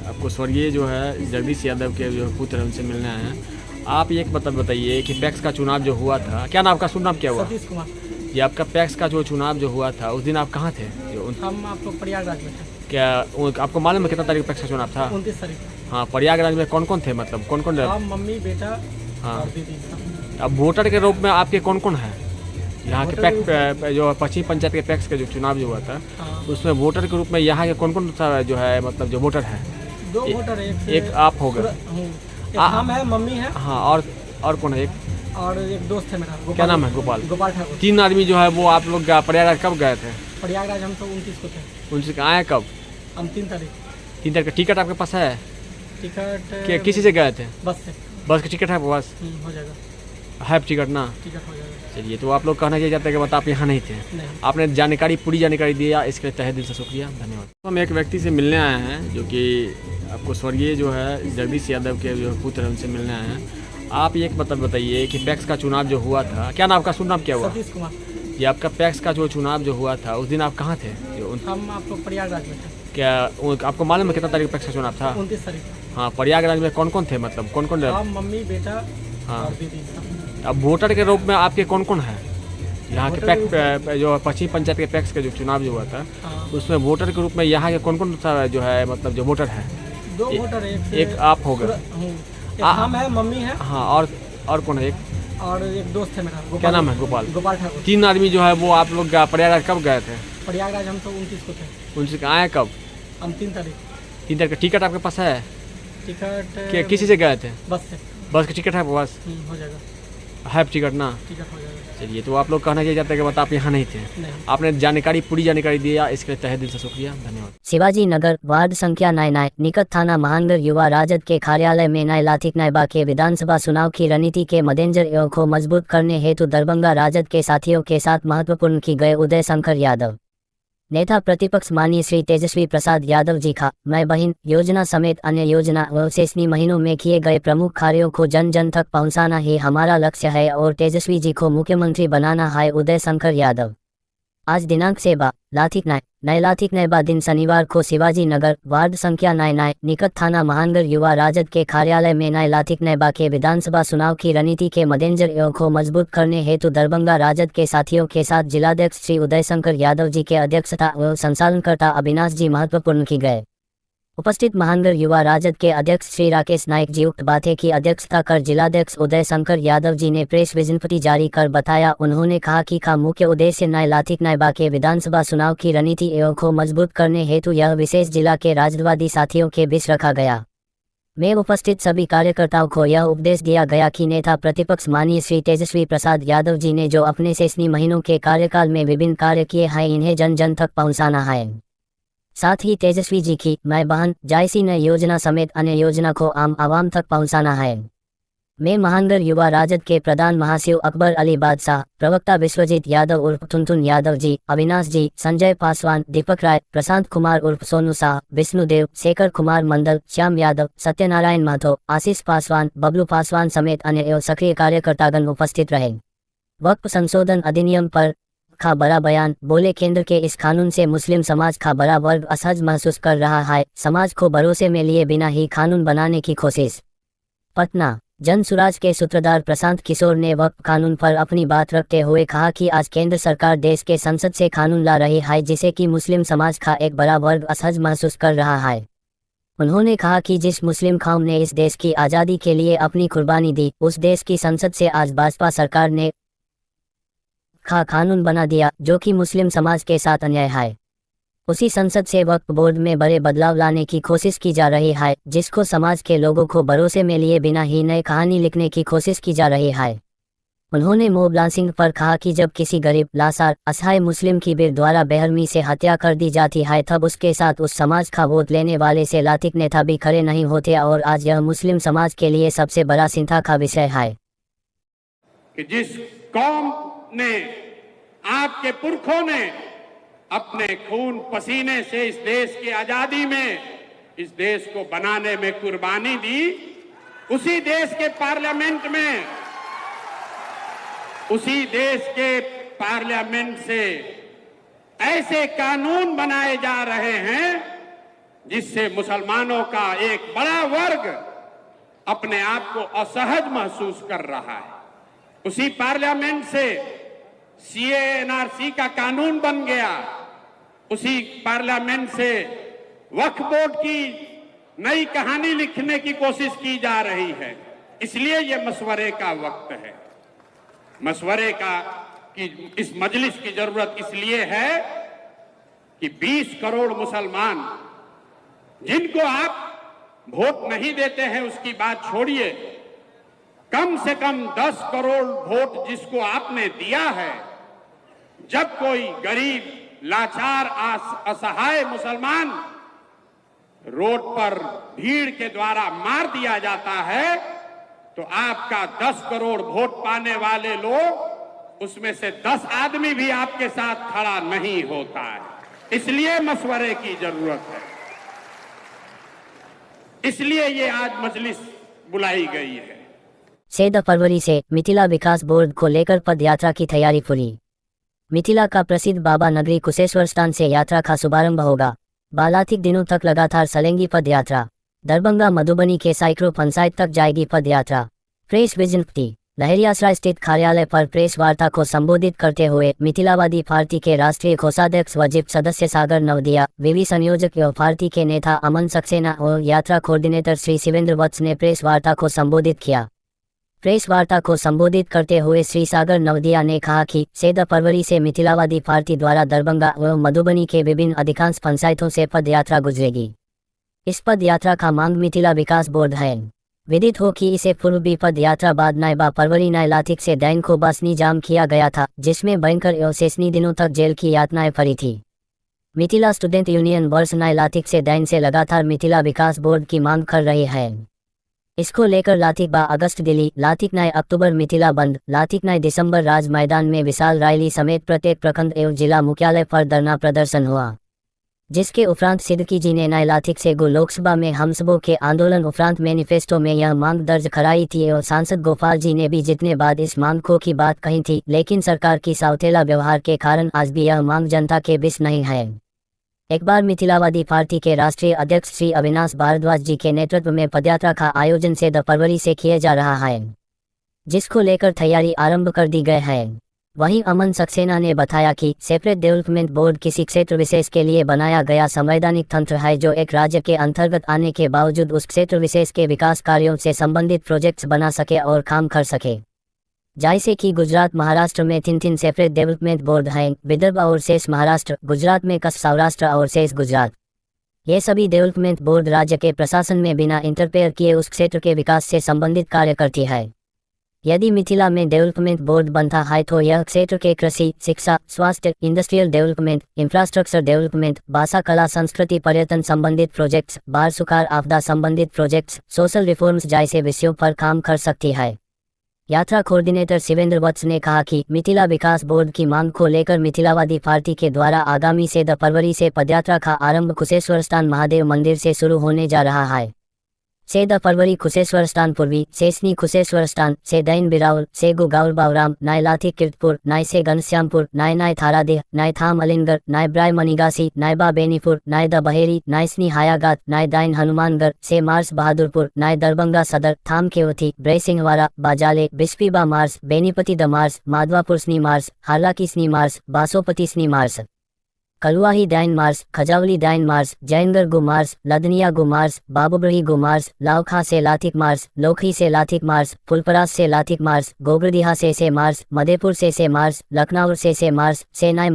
आपको स्वर्गीय जो है जगदीश यादव के जो पुत्र हैं उनसे मिलने आए हैं। आप एक बताइए कि पैक्स का चुनाव जो हुआ था, क्या नाम आपका, शुभ नाम क्या हुआ? सतीश कुमार। ये आपका पैक्स का जो चुनाव जो हुआ था उस दिन आप कहाँ थे? हम आपको प्रयागराज में थे। क्या आपको मालूम है कितना तारीख पैक्स का चुनाव था? 29 तारीख। हाँ, प्रयागराज में कौन कौन थे, मतलब कौन कौन? मम्मी, बेटा, हाँ। और दीदी। अब वोटर के रूप में आपके कौन कौन है यहाँ के पैक्स जो पश्चिम पंचायत के पैक्स का जो चुनाव जो हुआ था, उसमें वोटर के रूप में यहाँ के कौन कौन सा जो है, मतलब जो वोटर है? 2 वोटर है। एक आप हो गए, हम है, मम्मी है। हाँ, और कौन है? एक दोस्त है मेरा, क्या नाम है? गोपाल ठाकुर। 3 आदमी जो है वो आप लोग प्रयागराज कब गए थे? प्रयागराज हम तो 29 को थे। 29 आए कब? हम 3 तारीख। 3 तारीख का टिकट आपके पास है? टिकट किसी से गए थे? बस से। बस का टिकट है आपके पास? हो जाएगा, है टिकट ना? टिकट हो जाएगा। चलिए, तो आप लोग कहना चाहिए जाते हैं कि मतलब आप यहाँ नहीं थे। आपने पूरी जानकारी दिया, इसके लिए तहे दिल से शुक्रिया, धन्यवाद। हम एक व्यक्ति से मिलने आए हैं जो कि आपको स्वर्गीय जो है जगदीश यादव के जो पुत्र हैं उनसे मिलने आए हैं। आप एक बताइए कि पैक्स का चुनाव जो हुआ था, क्या नाम आपका, शुभ नाम क्या हुआ? सतीश कुमार। ये आपका पैक्स का जो चुनाव जो हुआ था उस दिन आप कहाँ थे? हम आपको प्रयागराज में थे। क्या आपको मालूम है कितना तारीख पैक्स का चुनाव था? 29 तारीख। हाँ, प्रयागराज में कौन कौन थे, मतलब कौन कौन? मम्मी, बेटा, हाँ। और दीदी। अब वोटर के रूप में आपके कौन कौन है यहाँ के पैक्स जो पश्चिम पंचायत के पैक्स का जो चुनाव जो हुआ था, उसमें वोटर के रूप में यहाँ के कौन कौन सा जो है, मतलब जो वोटर है? 2 वोटर है। एक आप हो गए, हम है, मम्मी है। हाँ, और कौन है? एक दोस्त है मेरा, क्या नाम है? गोपाल ठाकुर। 3 आदमी जो है वो आप लोग प्रयागराज कब गए थे? प्रयागराज हम तो 29 को थे। 29 आए कब? हम 3 तारीख। 3 तारीख का टिकट आपके पास है? टिकट किसी से गए थे? बस से। बस का टिकट है आपके पास? हो जाएगा, है टिकट ना? टिकट हो जाएगा। चलिए, तो आप लोग कहना चाहिए जाते हैं कि मतलब आप यहाँ नहीं थे। आपने पूरी जानकारी दिया, इसके लिए तहे दिल से शुक्रिया, धन्यवाद। शिवाजी नगर वार्ड संख्या 9 निकट थाना महानगर युवा राजद के कार्यालय में नए लाथिक नायबा के विधानसभा चुनाव की रणनीति के मद्देनजर को मजबूत करने हेतु दरभंगा राजद के साथियों के साथ महत्वपूर्ण की गए उदय शंकर यादव, नेता प्रतिपक्ष माननीय श्री तेजस्वी प्रसाद यादव जी का मैं बहन योजना समेत अन्य योजना व शेषनी महीनों में किए गए प्रमुख कार्यों को जन जन तक पहुंचाना ही हमारा लक्ष्य है और तेजस्वी जी को मुख्यमंत्री बनाना है। उदय शंकर यादव। आज दिनांक 7 लाथिक नए लाथिक नायबा दिन शनिवार को शिवाजी नगर वार्ड संख्या 9 निकट थाना महानगर युवा राजद के कार्यालय में नए लाथिक नायबा के विधानसभा चुनाव की रणनीति के मद्देनजर को मजबूत करने हेतु दरभंगा राजद के साथियों के साथ जिलाध्यक्ष श्री उदय शंकर यादव जी के अध्यक्षता व संचालनकर्ता अविनाश जी महत्वपूर्ण की गए। उपस्थित महानगर युवा राजद के अध्यक्ष श्री राकेश नायक जी उक्त बातें की अध्यक्षता कर जिलाध्यक्ष उदय शंकर यादव जी ने प्रेस विज्ञप्ति जारी कर बताया। उन्होंने कहा कि का मुख्य उद्देश्य नए लाथिक नायबा के विधानसभा चुनाव की रणनीति को मजबूत करने हेतु यह विशेष जिला के राजदवादी साथियों के बीच रखा गया। में उपस्थित सभी कार्यकर्ताओं को यह उपदेश दिया गया कि नेता प्रतिपक्ष माननीय श्री तेजस्वी प्रसाद यादव जी ने जो अपने शेषनी महीनों के कार्यकाल में विभिन्न कार्य किए हैं इन्हें जन जन तक पहुँचाना है। साथ ही तेजस्वी जी की मैं बहन जायसी नई योजना समेत अन्य योजना को आम आवाम तक पहुंचाना है। में महानगर युवा राजद के प्रधान महासचिव अकबर अली बादशाह, प्रवक्ता विश्वजीत यादव उर्फ टुनटुन यादव जी, अविनाश जी, संजय पासवान, दीपक राय, प्रशांत कुमार उर्फ सोनू शाह, विष्णुदेव, शेखर कुमार मंडल, श्याम यादव, सत्यनारायण माधो, आशीष पासवान, बबलू पासवान समेत अन्य एवं सक्रिय कार्यकर्तागण उपस्थित रहे। वक्फ संशोधन अधिनियम पर का बड़ा बयान, बोले केंद्र के इस कानून से मुस्लिम समाज का बड़ा वर्ग असहज महसूस कर रहा है। समाज को भरोसे में लिए बिना ही कानून बनाने की कोशिश। पटना जन सुराज के सूत्रधार प्रशांत किशोर ने वक्फ कानून पर अपनी बात रखते हुए कहा कि आज केंद्र सरकार देश के संसद से कानून ला रही है जिसे कि मुस्लिम समाज का एक बड़ा वर्ग असहज महसूस कर रहा है। उन्होंने कहा कि जिस मुस्लिम कौम ने इस देश की आज़ादी के लिए अपनी कुर्बानी दी, उस देश की संसद से आज भाजपा सरकार ने कानून बना दिया जो कि मुस्लिम समाज के साथ अन्याय है। उसी संसद से वक्फ बोर्ड में बड़े बदलाव लाने की कोशिश की जा रही है, जिसको समाज के लोगों को भरोसे में लिए बिना ही नई कहानी लिखने की कोशिश की जा रही है। उन्होंने मॉब लांचिंग पर कहा कि जब किसी गरीब, लाचार, असहाय मुस्लिम की वीर द्वारा बेरहमी से हत्या कर दी जाती है तब उसके साथ उस समाज का वोट लेने वाले से लातिक नेता भी खड़े नहीं होते और आज यह मुस्लिम समाज के लिए सबसे बड़ा चिंता का विषय है कि जिस कौम ने, आपके पुरखों ने अपने खून पसीने से इस देश की आजादी में, इस देश को बनाने में कुर्बानी दी, उसी देश के पार्लियामेंट से ऐसे कानून बनाए जा रहे हैं जिससे मुसलमानों का एक बड़ा वर्ग अपने आप को असहज महसूस कर रहा है। उसी पार्लियामेंट से सीए एनआरसी का कानून बन गया, उसी पार्लियामेंट से वक्फ बोर्ड की नई कहानी लिखने की कोशिश की जा रही है। इसलिए ये मशवरे का वक्त है। मशवरे का कि इस मजलिस की जरूरत इसलिए है कि 20 करोड़ मुसलमान जिनको आप वोट नहीं देते हैं उसकी बात छोड़िए, कम से कम 10 करोड़ वोट जिसको आपने दिया है, जब कोई गरीब, लाचार, असहाय मुसलमान रोड पर भीड़ के द्वारा मार दिया जाता है तो आपका 10 करोड़ वोट पाने वाले लोग, उसमें से 10 आदमी भी आपके साथ खड़ा नहीं होता है। इसलिए मशवरे की जरूरत है, इसलिए ये आज मजलिस बुलाई गई है। 14 फरवरी से मिथिला विकास बोर्ड को लेकर पद यात्रा की तैयारी पूरी। मिथिला का प्रसिद्ध बाबा नगरी कुशेश्वर स्थान से यात्रा का शुभारंभ होगा। 12 दिनों तक लगातार चलेंगी पद यात्रा। दरभंगा मधुबनी के सैकड़ों पंचायत तक जाएगी पद यात्रा। प्रेस विज्ञप्ति। लहरियासराय स्थित कार्यालय पर प्रेस वार्ता को संबोधित करते हुए मिथिलावादी पार्टी के राष्ट्रीय कोषाध्यक्ष व जिप सदस्य सागर नवदिया, विवि संयोजक एवं पार्टी के नेता अमन सक्सेना और यात्रा कोऑर्डिनेटर श्री शिवेंद्र वत्स ने प्रेस वार्ता को संबोधित किया। प्रेस वार्ता को संबोधित करते हुए श्री सागर नवदिया ने कहा कि 14 फरवरी से मिथिलावादी पार्टी द्वारा दरभंगा एवं मधुबनी के विभिन्न अधिकांश पंचायतों से पद यात्रा गुजरेगी। इस पद यात्रा का मांग मिथिला विकास बोर्ड है। विदित हो कि इसे पूर्व भी पद यात्रा बाद 9 फरवरी लातिक से दैन को बसनी जाम किया गया था, जिसमें भयंकर एवं शेषनी दिनों तक जेल की यातनाएं पड़ी थी। मिथिला स्टूडेंट यूनियन वर्ष लातिक से दैन से लगातार मिथिला विकास बोर्ड की मांग कर रही है। इसको लेकर लातिक 12 अगस्त दिल्ली, लातिक 9 अक्टूबर मिथिला बंद, लातिक 9 दिसंबर राज मैदान में विशाल रैली समेत प्रत्येक प्रखंड एवं जिला मुख्यालय पर धरना प्रदर्शन हुआ। जिसके उपरांत सिद्दकी जी ने 9 लातिक से गो लोकसभा में हम सबों के आंदोलन उपरांत मैनिफेस्टो में यह मांग दर्ज कराई थी और सांसद गोपाल जी ने भी जितने बाद इस मांग को की बात कही थी, लेकिन सरकार की सावतेला व्यवहार के कारण आज भी यह मांग जनता के बीच नहीं है। एक बार मिथिलावादी पार्टी के राष्ट्रीय अध्यक्ष श्री अविनाश भारद्वाज जी के नेतृत्व में पदयात्रा का आयोजन 14 फरवरी से किया जा रहा है, जिसको लेकर तैयारी आरंभ कर दी गई है। वहीं अमन सक्सेना ने बताया कि सेपरेट डेवलपमेंट बोर्ड किसी क्षेत्र विशेष के लिए बनाया गया संवैधानिक तंत्र है जो एक राज्य के अंतर्गत आने के बावजूद उस क्षेत्र विशेष के विकास कार्यों से संबंधित प्रोजेक्ट्स बना सके और काम कर सके। जैसे कि गुजरात, महाराष्ट्र में 3 सेपरेट डेवलपमेंट बोर्ड हैं, विदर्भ और शेष महाराष्ट्र, गुजरात में कच्छ सौराष्ट्र और शेष गुजरात। ये सभी डेवलपमेंट बोर्ड राज्य के प्रशासन में बिना इंटरफेयर किए उस क्षेत्र के विकास से संबंधित कार्य करती है। यदि मिथिला में डेवलपमेंट बोर्ड बनता है तो यह क्षेत्र के कृषि, शिक्षा, स्वास्थ्य, इंडस्ट्रियल डेवलपमेंट, इंफ्रास्ट्रक्चर डेवलपमेंट, भाषा, कला, संस्कृति, पर्यटन संबंधित प्रोजेक्ट्स, बाढ़ सुखाड़ आपदा संबंधित प्रोजेक्ट्स, सोशल रिफॉर्म्स जैसे विषयों पर काम कर सकती है। यात्रा कोऑर्डिनेटर शिवेंद्र वत्स ने कहा कि मिथिला विकास बोर्ड की मांग को लेकर मिथिलावादी पार्टी के द्वारा आगामी 7 फरवरी से पदयात्रा का आरंभ कुशेश्वर स्थान महादेव मंदिर से शुरू होने जा रहा है। 7 फरवरी कुशेश्वर स्थान पूर्वी, शेषनी कुशेश्वर स्थान, से दैन बिराउल, से गुगाउल बावराम, नाय लाथी कीर्तपुर, नाय से घनश्यामपुर, नाय थारादेह, नाय थाम अलिनगर, नाय ब्राय मनिगासी, नाय बा बेनीपुर, नाय द बहेरी, नाय स्नी हायागात, नाय दाइन हनुमानगढ़, से मार्स बहादुरपुर, नाय दरभंगा सदर, थाम केवथी, ब्रैसिंहवाड़ा, बाजाले, बिस्पीबा मार्स, बेनीपति द मार्स, माधवापुर स्नी मार्स, हालाकी स्नी मार्स, बासोपति स्नी मार्स, कलुआही दाइन मार्स, खजावली दाइन मार्स, जयनगर गु मार्स, लदनिया गु मार्स, बाबुब्रही गु मार्स, लावखा से लाथिक मार्स, लोखी से लाथिक मार्स, फुलपरास से लाथिक मार्स, गोगरदिहा से मार्स, मधेपुर से मार्स, लखनऊ से मार्स, सेनाई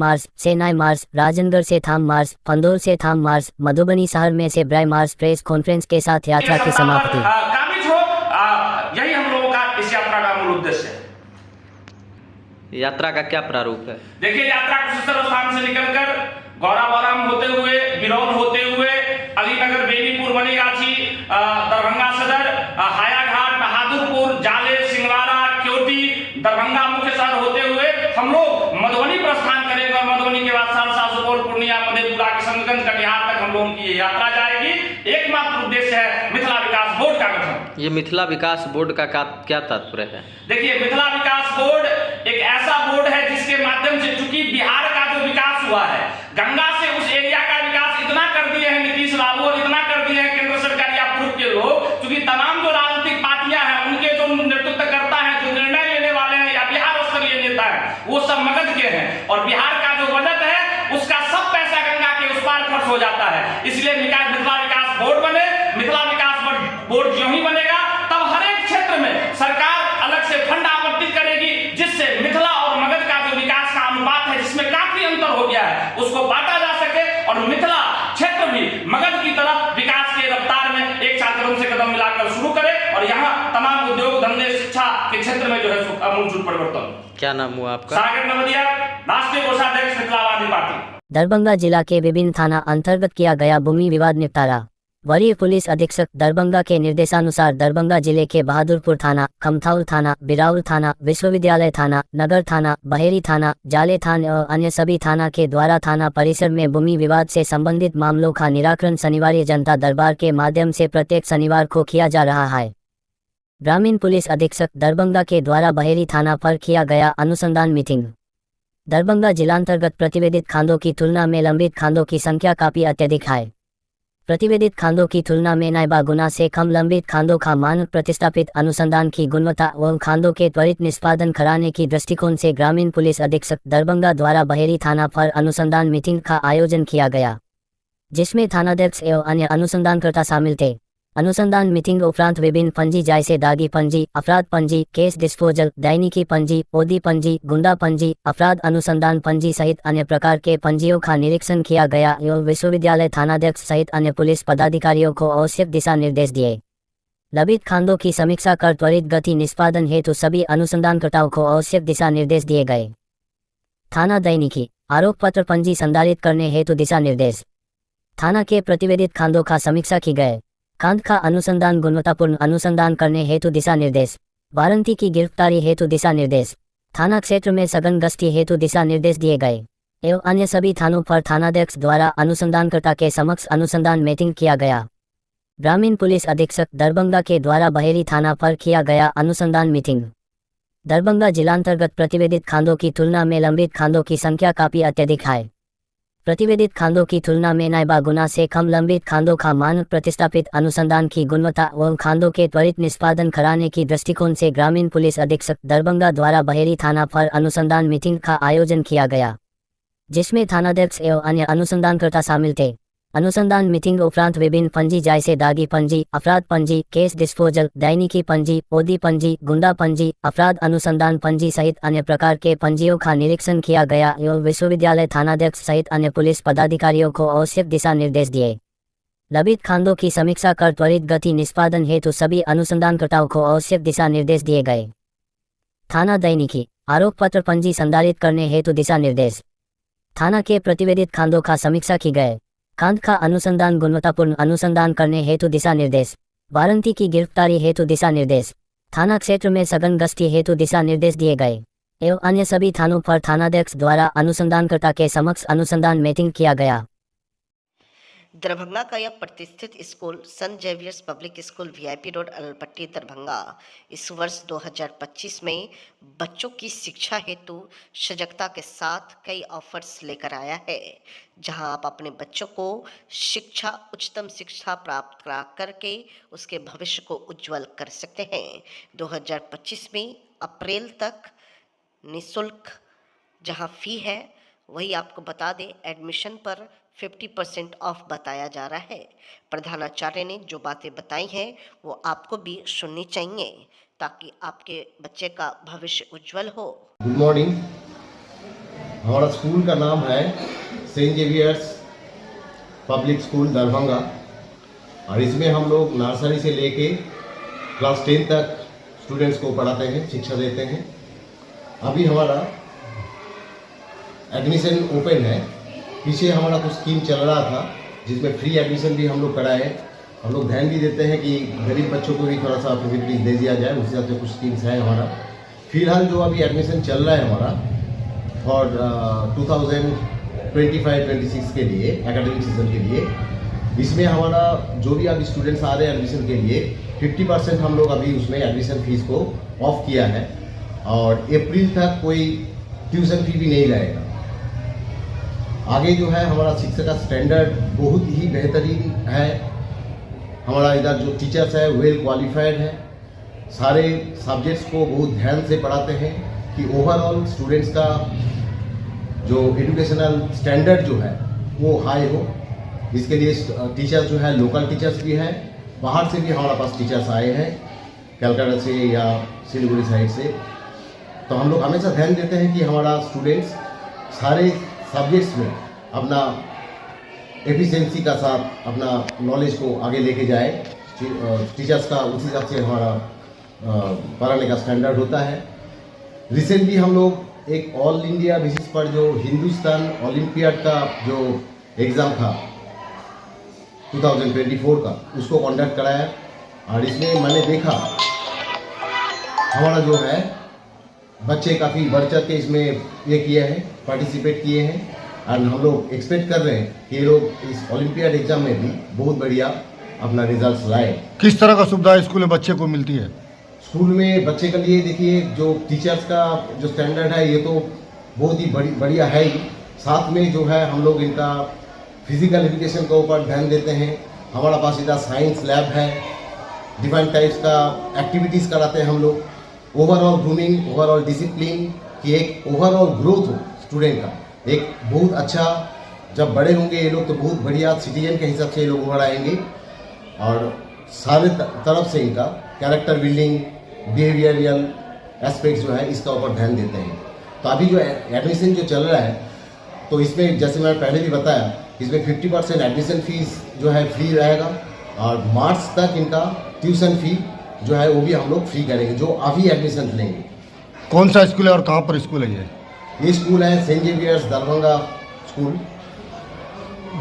मार्स, राजनगढ़ से थाम मार्स, पंदोल से थाम मार्स, मधुबनी शहर में से ब्राय मार्स। प्रेस कॉन्फ्रेंस के साथ यात्रा की समाप्ति। यही हम लोगों का इस यात्रा का मूल उद्देश्य है। यात्रा का क्या प्रारूप है? देखिए, यात्रा कुशेश्वर स्थान से निकलकर गौरावराम होते हुए, बिरौल होते हुए, अलीनगर, बेनीपुर, मनीगाछी, दरभंगा सदर, हायाघाट, बहादुरपुर, जाले, सिंगवाड़ा, क्योटी, दरभंगा मुख्य शहर होते हुए हम लोग मधुबनी प्रस्थान करेंगे और मधुबनी के बाद सहरसा, सुपौल, पूर्णिया, मधेपुरा, किशनगंज, कटिहार तक हम लोगों की ये यात्रा जाएगी। एकमात्र उद्देश्य है मिथिला विकास बोर्ड का गठन। ये मिथिला विकास बोर्ड का क्या तात्पर्य है? देखिए, मिथिला विकास बोर्ड एक ऐसा बोर्ड है जिसके माध्यम से, चूंकि बिहार का जो विकास हुआ है, गंगा से उस एरिया का विकास इतना कर दिए हैं नीतीश बाबू और इतना कर दिए हैं केंद्र सरकार या पूर्व के लोग, क्योंकि तमाम जो राजनीतिक पार्टियां हैं उनके जो नेतृत्व करता है, जो निर्णय लेने वाले हैं या बिहार स्तरीय नेता है, वो सब मगध के हैं और बिहार का जो बजट है उसका सब पैसा गंगा के उस पार खर्च हो जाता है। इसलिए मिथिला विकास बोर्ड बने। मिथिला विकास बोर्ड जो ही बनेगा तब हर एक क्षेत्र में सरकार अलग से फंड आवंटित करेगी, जिससे मिथिला और मगध का जो विकास का अनुपात है, जिसमें काफी अंतर हो गया है, उसको बांटा जा सके और मिथिला क्षेत्र भी मगध की तरफ विकास के रफ्तार में एक साथ कदम से कदम मिलाकर शुरू करे और यहाँ तमाम उद्योग धंधे, शिक्षा के क्षेत्र में जो है आमूल परिवर्तन। क्या नाम हुआ आपका? सागर नवदिया, राष्ट्रीय कोषाध्यक्ष मिथिलावादी पार्टी। दरभंगा जिला के विभिन्न थाना अंतर्गत किया गया भूमि विवाद निपटारा। वरीय पुलिस अधीक्षक दरभंगा के निर्देशानुसार दरभंगा जिले के बहादुरपुर थाना, खमथाउल थाना, बिराउल थाना, विश्वविद्यालय थाना, नगर थाना, बहेरी थाना, जाले थाना और अन्य सभी थाना के द्वारा थाना परिसर में भूमि विवाद से संबंधित मामलों का निराकरण शनिवार जनता दरबार के माध्यम से प्रत्येक शनिवार को किया जा रहा है। ग्रामीण पुलिस अधीक्षक दरभंगा के द्वारा बहेरी थाना पर किया गया अनुसंधान मीटिंग। दरभंगा जिलांतर्गत प्रतिवेदित खांदों की तुलना में लंबित खांदों की संख्या काफी अत्यधिक है। प्रतिवेदित खांदों की तुलना में 9 गुना से कम लंबित खांदों का मानक प्रतिष्ठापित अनुसंधान की गुणवत्ता व खांदों के त्वरित निष्पादन कराने की दृष्टिकोण से ग्रामीण पुलिस अधीक्षक दरभंगा द्वारा बहेरी थाना पर अनुसंधान मीटिंग का आयोजन किया गया, जिसमें थानाध्यक्ष एवं अन्य अनुसंधानकर्ता शामिल थे। अनुसंधान मीटिंग उपरांत विभिन्न पंजी जैसे दागी पंजी, अपराध पंजी, केस डिस्पोजल, दैनिकी पंजी, ओदी पंजी, गुंडा पंजी, अपराध अनुसंधान पंजी सहित अन्य प्रकार के पंजियों का निरीक्षण किया गया एवं विश्वविद्यालय थानाध्यक्ष सहित अन्य पुलिस पदाधिकारियों को आवश्यक दिशा निर्देश दिए। लंबित खांदों की समीक्षा कर त्वरित गति निष्पादन हेतु सभी अनुसंधानकर्ताओं को आवश्यक दिशा निर्देश दिए गए। थाना दैनिकी आरोप पत्र पंजी संधारित करने हेतु दिशा निर्देश। थाना के प्रतिवेदित खांदों का समीक्षा की गए। खांद का अनुसंधान गुणवत्तापूर्ण अनुसंधान करने हेतु दिशा निर्देश। वारंटी की गिरफ्तारी हेतु दिशा निर्देश। थाना क्षेत्र में सघन गश्ती हेतु दिशा निर्देश दिए गए एवं अन्य सभी थानों पर थानाध्यक्ष द्वारा अनुसंधानकर्ता के समक्ष अनुसंधान मीटिंग किया गया। ग्रामीण पुलिस अधीक्षक दरभंगा के द्वारा बहेरी थाना पर किया गया अनुसंधान मीटिंग। दरभंगा जिलांतर्गत प्रतिवेदित खांदों की तुलना में लंबित खांदों की संख्या काफी अत्यधिक है। प्रतिवेदित खांदों की तुलना में 9 गुना से कम लंबित खांदों का मानक प्रतिष्ठापित अनुसंधान की गुणवत्ता व खांदों के त्वरित निष्पादन कराने की दृष्टिकोण से ग्रामीण पुलिस अधीक्षक दरभंगा द्वारा बहेरी थाना पर अनुसंधान मीटिंग का आयोजन किया गया, जिसमें थानाध्यक्ष एवं अन्य अनुसंधानकर्ता शामिल थे। अनुसंधान मीटिंग उपरांत विभिन्न पंजी जैसे दागी पंजी, अपराध पंजी, केस डिस्पोजल, दैनिकी पंजी, ओदी पंजी, गुंडा पंजी, अपराध अनुसंधान पंजी सहित अन्य प्रकार के पंजियों का निरीक्षण किया गया एवं विश्वविद्यालय थानाध्यक्ष सहित अन्य पुलिस पदाधिकारियों को आवश्यक दिशा निर्देश दिए। लंबित खांदों की समीक्षा कर त्वरित गति निष्पादन हेतु सभी अनुसंधानकर्ताओं को आवश्यक दिशा निर्देश दिए गए। थाना दैनिकी आरोप पत्र पंजी संधारित करने हेतु दिशा निर्देश। थाना के प्रतिवेदित खांदों का समीक्षा की गए। खांद का अनुसंधान गुणवत्तापूर्ण अनुसंधान करने हेतु दिशा निर्देश। वारंटी की गिरफ्तारी हेतु दिशा निर्देश। थाना क्षेत्र में सघन गश्ती हेतु दिशा निर्देश दिए गए एवं अन्य सभी थानों पर थानाध्यक्ष द्वारा अनुसंधानकर्ता के समक्ष अनुसंधान मीटिंग किया गया। दरभंगा का यह प्रतिष्ठित स्कूल संत Xavier's public school VIP road Alpatti Darbhanga इस वर्ष 2025 में बच्चों की शिक्षा हेतु सजगता के साथ कई ऑफर्स लेकर आया है, जहां आप अपने बच्चों को उच्चतम शिक्षा प्राप्त करा करके उसके भविष्य को उज्जवल कर सकते हैं। 2025 में अप्रैल तक निःशुल्क जहां फी है वही आपको बता दें एडमिशन पर 50% ऑफ बताया जा रहा है। प्रधानाचार्य ने जो बातें बताई हैं वो आपको भी सुननी चाहिए ताकि आपके बच्चे का भविष्य उज्जवल हो। Good morning. हमारा स्कूल का नाम है saint Xavier's public school Darbhanga और इसमें हम लोग नर्सरी से लेके क्लास 10 तक स्टूडेंट्स को पढ़ाते हैं, शिक्षा देते हैं। अभी हमारा एडमिशन ओपन है। पीछे हमारा कुछ स्कीम चल रहा था जिसमें फ्री एडमिशन भी हम लोग कराए। हम लोग ध्यान भी देते हैं कि गरीब बच्चों को भी थोड़ा सा फैसिलिटीज दे दिया जाए, उस हिसाब से कुछ स्कीम्स है हमारा। फिलहाल जो अभी एडमिशन चल रहा है हमारा फॉर 2025-26 के लिए एकेडमिक सीजन के लिए, इसमें हमारा जो भी अभी स्टूडेंट्स आ रहे हैं एडमिशन के लिए 50% हम लोग अभी उसमें एडमिशन फीस को ऑफ किया है और अप्रैल तक कोई ट्यूशन फी भी नहीं लगेगा। आगे जो है हमारा शिक्षा का स्टैंडर्ड बहुत ही बेहतरीन है। हमारा इधर जो टीचर्स है वेल क्वालिफाइड है, सारे सब्जेक्ट्स को बहुत ध्यान से पढ़ाते हैं कि ओवरऑल स्टूडेंट्स का जो एजुकेशनल स्टैंडर्ड जो है वो हाई हो। इसके लिए टीचर्स जो है लोकल टीचर्स भी हैं, बाहर से भी हमारे पास टीचर्स आए हैं कलकत्ता से या सिलीगुड़ी साइड से। तो हम लोग हमेशा ध्यान देते हैं कि हमारा स्टूडेंट्स सारे सब्जेक्ट्स में अपना एफिशिएंसी का साथ अपना नॉलेज को आगे लेके जाए। टीचर्स का उसी हिसाब से हमारा पढ़ाने का स्टैंडर्ड होता है। रिसेंटली हम लोग एक ऑल इंडिया बेसिस पर जो हिंदुस्तान ओलंपियाड का जो एग्ज़ाम था 2024 का, उसको कंडक्ट कराया और इसमें मैंने देखा हमारा जो है बच्चे काफ़ी बढ़ चढ़ के इसमें ये किए हैं, पार्टिसिपेट किए हैं और हम लोग एक्सपेक्ट कर रहे हैं कि ये लोग इस ओलंपियाड एग्जाम में भी बहुत बढ़िया अपना रिजल्ट्स लाए। किस तरह का सुविधा स्कूल में बच्चे को मिलती है? स्कूल में बच्चे के लिए देखिए जो टीचर्स का जो स्टैंडर्ड है ये तो बहुत ही बढ़िया है ही, साथ में जो है हम लोग इनका फिजिकल एजुकेशन के ऊपर ध्यान देते हैं। हमारा पास इधर साइंस लैब है, डिफरेंट टाइप्स का एक्टिविटीज़ कराते हैं हम लोग। ओवरऑल ग्रूमिंग, ओवरऑल डिसिप्लिन की एक ओवरऑल ग्रोथ हो स्टूडेंट का, एक बहुत अच्छा, जब बड़े होंगे ये लोग तो बहुत बढ़िया सिटीजन के हिसाब से ये लोग उभर आएंगे और सारे तरफ से इनका कैरेक्टर बिल्डिंग, बिहेवियरल एस्पेक्ट्स जो है इसका ऊपर ध्यान देते हैं। तो अभी जो एडमिशन जो चल रहा है तो इसमें जैसे मैंने पहले भी बताया इसमें 50% एडमिशन फीस जो है फ्री रहेगा और मार्च तक इनका ट्यूशन फी जो है वो भी हम लोग फ्री करेंगे जो अभी एडमिशन लेंगे। कौन सा स्कूल है और कहाँ पर स्कूल है ये स्कूल है सेंट जेवियर्स दरभंगा स्कूल।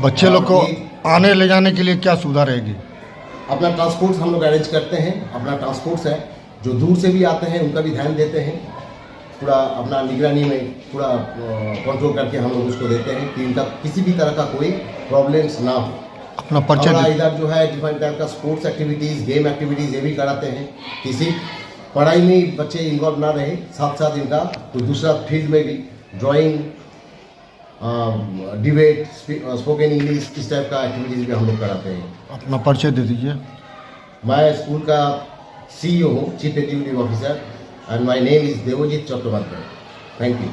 बच्चे लोग को आने ले जाने के लिए क्या सुविधा रहेगी? अपना ट्रांसपोर्ट हम लोग अरेंज करते हैं, अपना ट्रांसपोर्ट्स है। जो दूर से भी आते हैं उनका भी ध्यान देते हैं, पूरा अपना निगरानी में पूरा कंट्रोल करके हम लोग उसको देते हैं कि इनका किसी भी तरह का कोई प्रॉब्लम्स ना हो। अपना परिचय इधर जो है डिफरेंट टाइप का स्पोर्ट्स एक्टिविटीज़, गेम एक्टिविटीज़ ये भी कराते हैं कि सिर्फ पढ़ाई में बच्चे इन्वॉल्व ना रहे, साथ साथ इनका तो दूसरा फील्ड में भी ड्राइंग, डिबेट, स्पोकन इंग्लिश, इस टाइप का एक्टिविटीज़ भी हम लोग कराते हैं। अपना परिचय दे दीजिए। मैं स्कूल का CEO हूँ, chief executive officer, and my name is Debjit Chattopadhyay. Thank you.